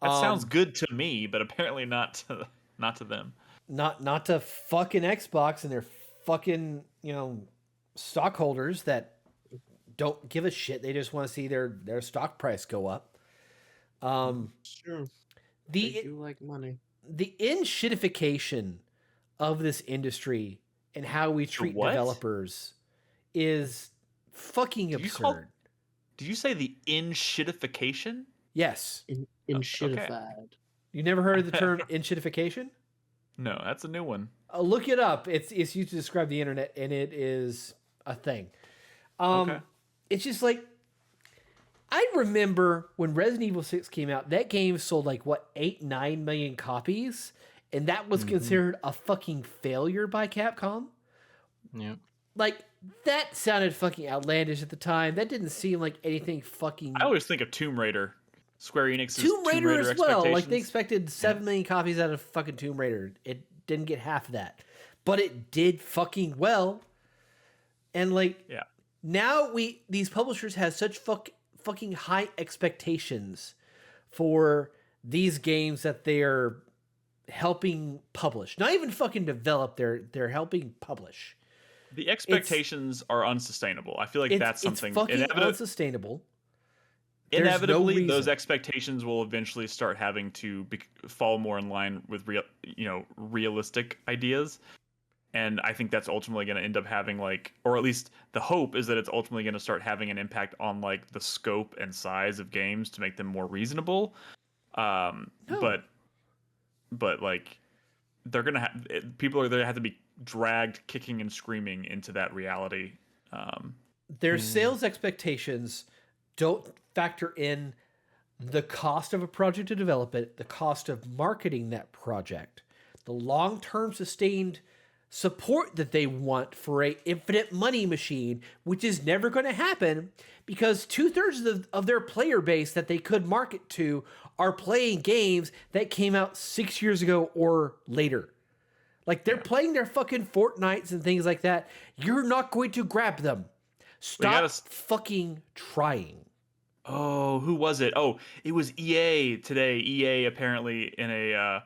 That sounds good to me, but apparently not to them. Not to fucking Xbox and their fucking stockholders that don't give a shit. They just want to see their stock price go up. Sure. They do like money. The in-shitification of this industry and how we treat developers is fucking absurd. Did you say the in-shitification? Yes. In-shitified. Okay. You never heard of the term in-shitification? No, that's a new one. Look it up. It's used to describe the internet, and it is a thing. Okay. It's just like, I remember when Resident Evil 6 came out, that game sold like, 8-9 million copies, and that was considered a fucking failure by Capcom. Yeah. Like, that sounded fucking outlandish at the time. That didn't seem like anything fucking... I always think of Tomb Raider. Square Enix's Tomb Raider as well. Like, they expected 7 Yeah. million copies out of fucking Tomb Raider. It didn't get half of that. But it did fucking well. And, like, now these publishers have such fucking high expectations for these games that they're helping publish. Not even fucking develop, they're helping publish. The expectations are unsustainable. I feel like that's something... It's fucking unsustainable. Inevitably, those expectations will eventually start having to fall more in line with realistic ideas. And I think that's ultimately going to end up having or at least the hope is that it's ultimately going to start having an impact on the scope and size of games to make them more reasonable. But they're going to have people are going to have to be dragged kicking and screaming into that reality. Their sales expectations don't factor in the cost of a project to develop it, the cost of marketing that project, the long-term sustained support that they want for a infinite money machine, which is never going to happen because 2/3 of their player base that they could market to are playing games that came out 6 years ago or later. Like, they're playing their fucking Fortnites and things like that. You're not going to grab them. Stop fucking trying. Oh, who was it? Oh, it was EA today. EA apparently in an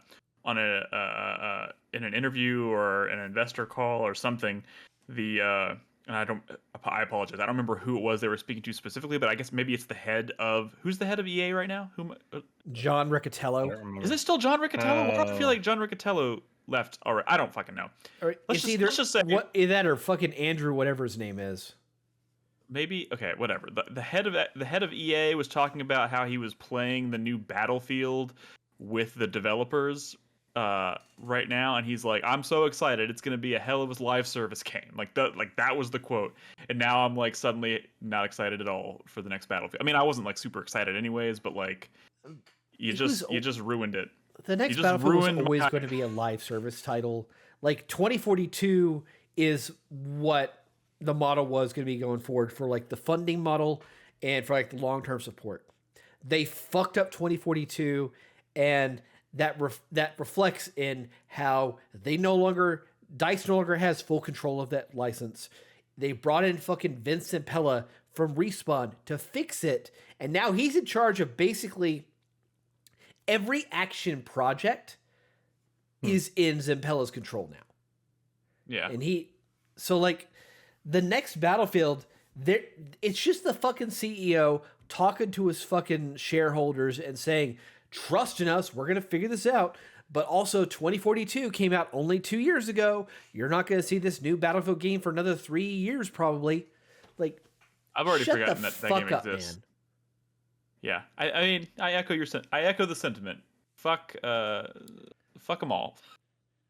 interview or an investor call or something. And I apologize. I don't remember who it was they were speaking to specifically, but I guess maybe it's who's the head of EA right now? John Riccatello. Is it still John Riccatello? Why do I feel like John Riccatello left already? I don't fucking know. Let's just say that or fucking Andrew, whatever his name is. Maybe whatever. The head of EA was talking about how he was playing the new Battlefield with the developers right now, and he's like, "I'm so excited! It's going to be a hell of a live service game." That was the quote. And now I'm suddenly not excited at all for the next Battlefield. I mean, I wasn't super excited anyways, but you just ruined it. The next Battlefield was always going to be a live service title. 2042 is what the model was going to be going forward for the funding model and for the long-term support. They fucked up 2042, and that reflects in how DICE no longer has full control of that license. They brought in fucking Vince Zampella from Respawn to fix it, and now he's in charge of basically every action project is in Zampella's control now. Yeah. And the next Battlefield, it's just the fucking CEO talking to his fucking shareholders and saying, trust in us, we're going to figure this out. But also 2042 came out only 2 years ago. You're not going to see this new Battlefield game for another 3 years probably. I've already shut forgotten the that fuck game up, exists. man. Yeah. I mean, I echo the sentiment. Fuck them all.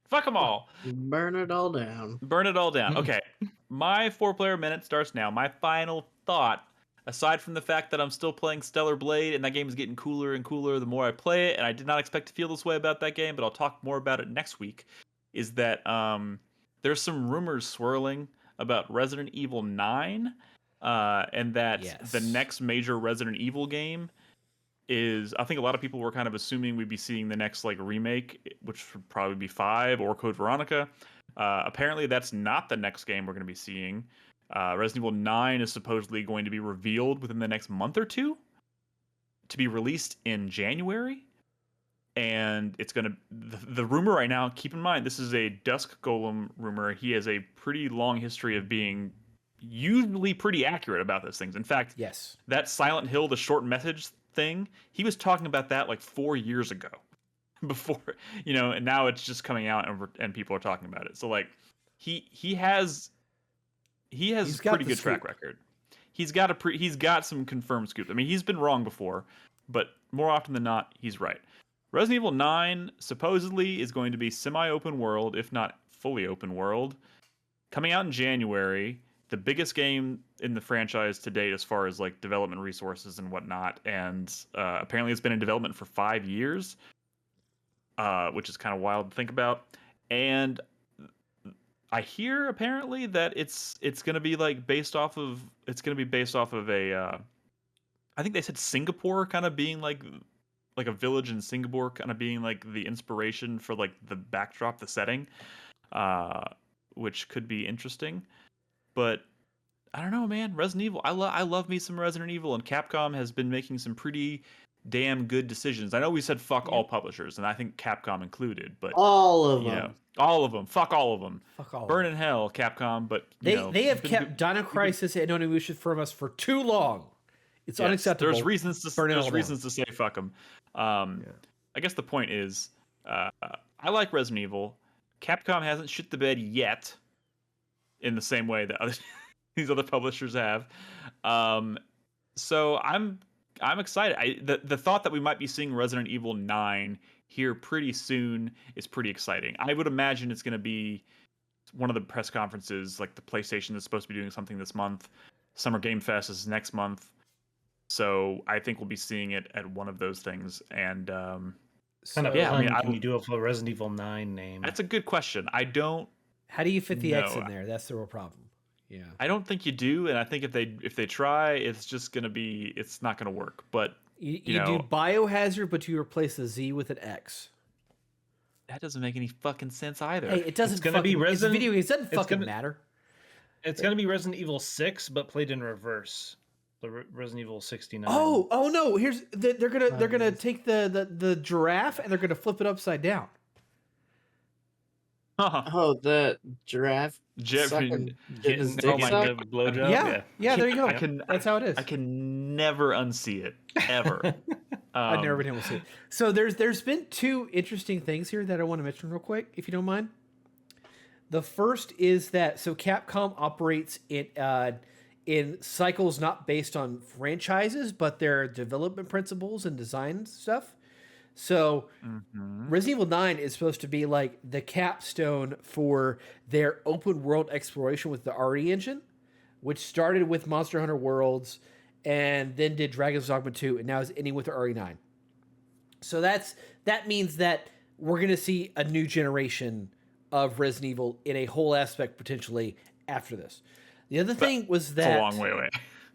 Fuck them all. Burn it all down. Burn it all down. Okay. My 4-player minute starts now. My final thought, aside from the fact that I'm still playing Stellar Blade and that game is getting cooler and cooler the more I play it, and I did not expect to feel this way about that game, but I'll talk more about it next week, is that there's some rumors swirling about Resident Evil 9, and that the next major Resident Evil game is I think a lot of people were kind of assuming we'd be seeing the next like remake, which would probably be 5 or Code Veronica. Apparently, that's not the next game we're going to be seeing. Resident Evil 9 is supposedly going to be revealed within the next month or two to be released in January. And it's going to... The rumor right now, keep in mind, this is a Dusk Golem rumor. He has a pretty long history of being usually pretty accurate about those things. In fact, Yes. that Silent Hill, the short message thing, he was talking about that like 4 years ago. Before, and now it's just coming out and people are talking about it. So like he has pretty good track record. He's got some confirmed scoop. I mean, he's been wrong before, but more often than not, he's right. Resident Evil 9 supposedly is going to be semi-open world, if not fully open world, coming out in January. The biggest game in the franchise to date as far as like development resources and whatnot, and apparently it's been in development for 5 years. Which is kind of wild to think about. And I hear apparently that it's going to be like based off of a I think they said Singapore kind of being like a village in Singapore kind of being like the inspiration for like the backdrop, the setting, which could be interesting. But I don't know, man. Resident Evil, I love me some Resident Evil, and Capcom has been making some pretty damn good decisions. I know we said fuck all publishers, and I think Capcom included, but all of them. All of them. Fuck all of them. Fuck all. Burn in hell, Capcom. But they have kept Dino Crisis and Onimusha from us for too long. It's unacceptable. There's reasons to say fuck them. I guess the point is, I like Resident Evil. Capcom hasn't shit the bed yet, in the same way that these other publishers have. So I'm excited. The thought that we might be seeing Resident Evil 9 here pretty soon is pretty exciting. I would imagine it's going to be one of the press conferences, like the PlayStation is supposed to be doing something this month. Summer Game Fest is next month. So I think we'll be seeing it at one of those things. And can you do it for a Resident Evil 9 name? That's a good question. I don't. How do you fit the X in there? That's the real problem. Yeah, I don't think you do, and I think if they try, it's not gonna work. But you do Biohazard, but you replace the Z with an X. That doesn't make any fucking sense either. Hey, it doesn't. It's gonna be Resident. Video games. It doesn't fucking matter. It's gonna be Resident Evil 6, but played in reverse. The Resident Evil 69. Oh no! They're gonna take the giraffe and they're gonna flip it upside down. Oh, the giraffe. Getting his dick sucked? Blowjob? Yeah, there you go. That's how it is. I can never unsee it, ever. I've never been able to see it. So there's been 2 interesting things here that I want to mention real quick, if you don't mind. The first is that Capcom operates in cycles not based on franchises, but their development principles and design stuff. So Resident Evil 9 is supposed to be like the capstone for their open world exploration with the RE engine, which started with Monster Hunter Worlds and then did Dragon's Dogma 2 and now is ending with the RE9. So that means that we're going to see a new generation of Resident Evil in a whole aspect potentially after this. The other thing was that... It's a long way away.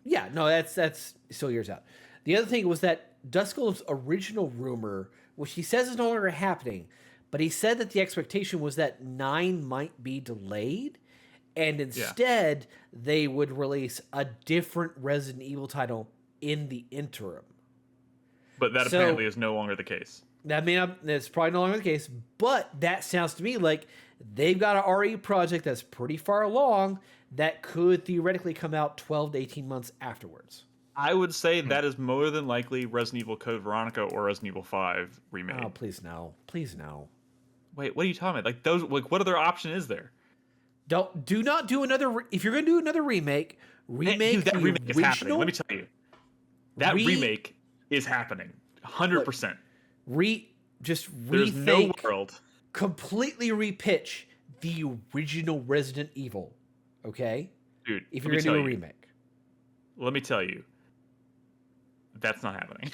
Yeah, no, that's still years out. The other thing was that Duskull's original rumor, which he says is no longer happening, but he said that the expectation was that 9 might be delayed, and instead they would release a different Resident Evil title in the interim. But that apparently is no longer the case. That's probably no longer the case, but that sounds to me like they've got a RE project that's pretty far along that could theoretically come out 12 to 18 months afterwards. I would say that is more than likely Resident Evil Code Veronica or Resident Evil 5 remake. Oh, please no. Please no. Wait, what are you talking about? Like those, like what other option is there? Do not do another. If you're going to do another remake that the remake original, is happening. Let me tell you, that remake is happening, 100%. Just There's rethink, no world. Completely repitch the original Resident Evil. Okay, dude. If you're going to do a remake, let me tell you, that's not happening.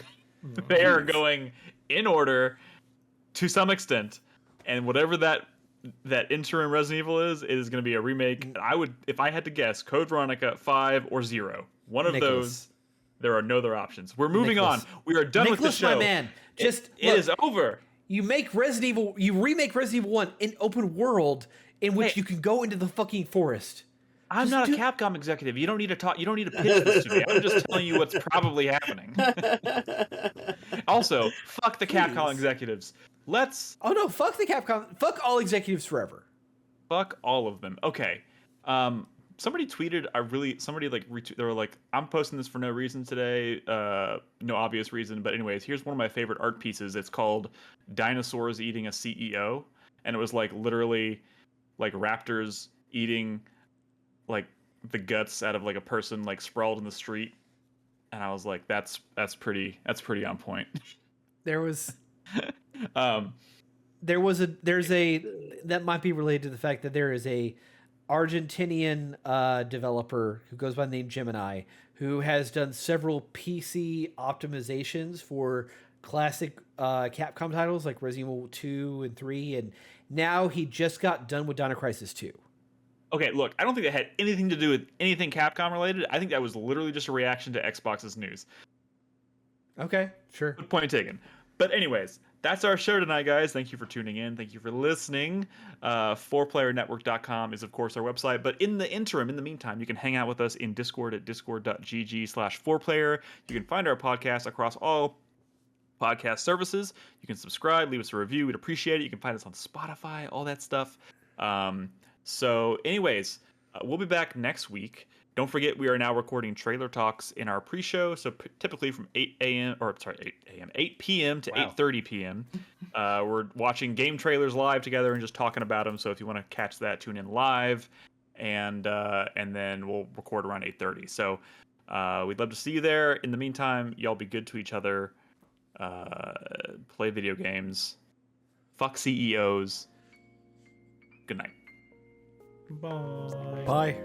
They are going in order to some extent, and whatever that interim Resident Evil is, it is going to be a remake. I would, if I had to guess, Code Veronica 5 or 0. One of those. There are no other options. We're moving on. We are done with the show. My man, it is over. You remake Resident Evil 1 in open world in which you can go into the fucking forest. I'm not a Capcom executive. You don't need to talk. You don't need to pitch this to me. I'm just telling you what's probably happening. Also, fuck the Capcom executives. Oh no, fuck the Capcom. Fuck all executives forever. Fuck all of them. Okay. Somebody tweeted. They were like, I'm posting this for no reason today. No obvious reason. But anyways, here's one of my favorite art pieces. It's called "Dinosaurs Eating a CEO," and it was like literally like raptors eating like the guts out of like a person like sprawled in the street, and I was like, that's pretty on point. There's that might be related to the fact that there is a Argentinian developer who goes by the name Gemini, who has done several PC optimizations for classic Capcom titles like Resident Evil 2 and 3, and now he just got done with Dino Crisis 2. Okay, look, I don't think that had anything to do with anything Capcom related. I think that was literally just a reaction to Xbox's news. Okay, sure. Good point taken. But anyways, that's our show tonight, guys. Thank you for tuning in. Thank you for listening. 4playernetwork.com is, of course, our website. But in the interim, in the meantime, you can hang out with us in Discord at discord.gg/4player. You can find our podcast across all podcast services. You can subscribe, leave us a review. We'd appreciate it. You can find us on Spotify, all that stuff. So anyways, we'll be back next week. Don't forget, we are now recording trailer talks in our pre-show. So typically from 8 p.m. to 8:30 p.m. We're watching game trailers live together and just talking about them. So if you want to catch that, tune in live, and then we'll record around 8:30. So we'd love to see you there. In the meantime, y'all be good to each other. Play video games. Fuck CEOs. Good night. Bye. Bye.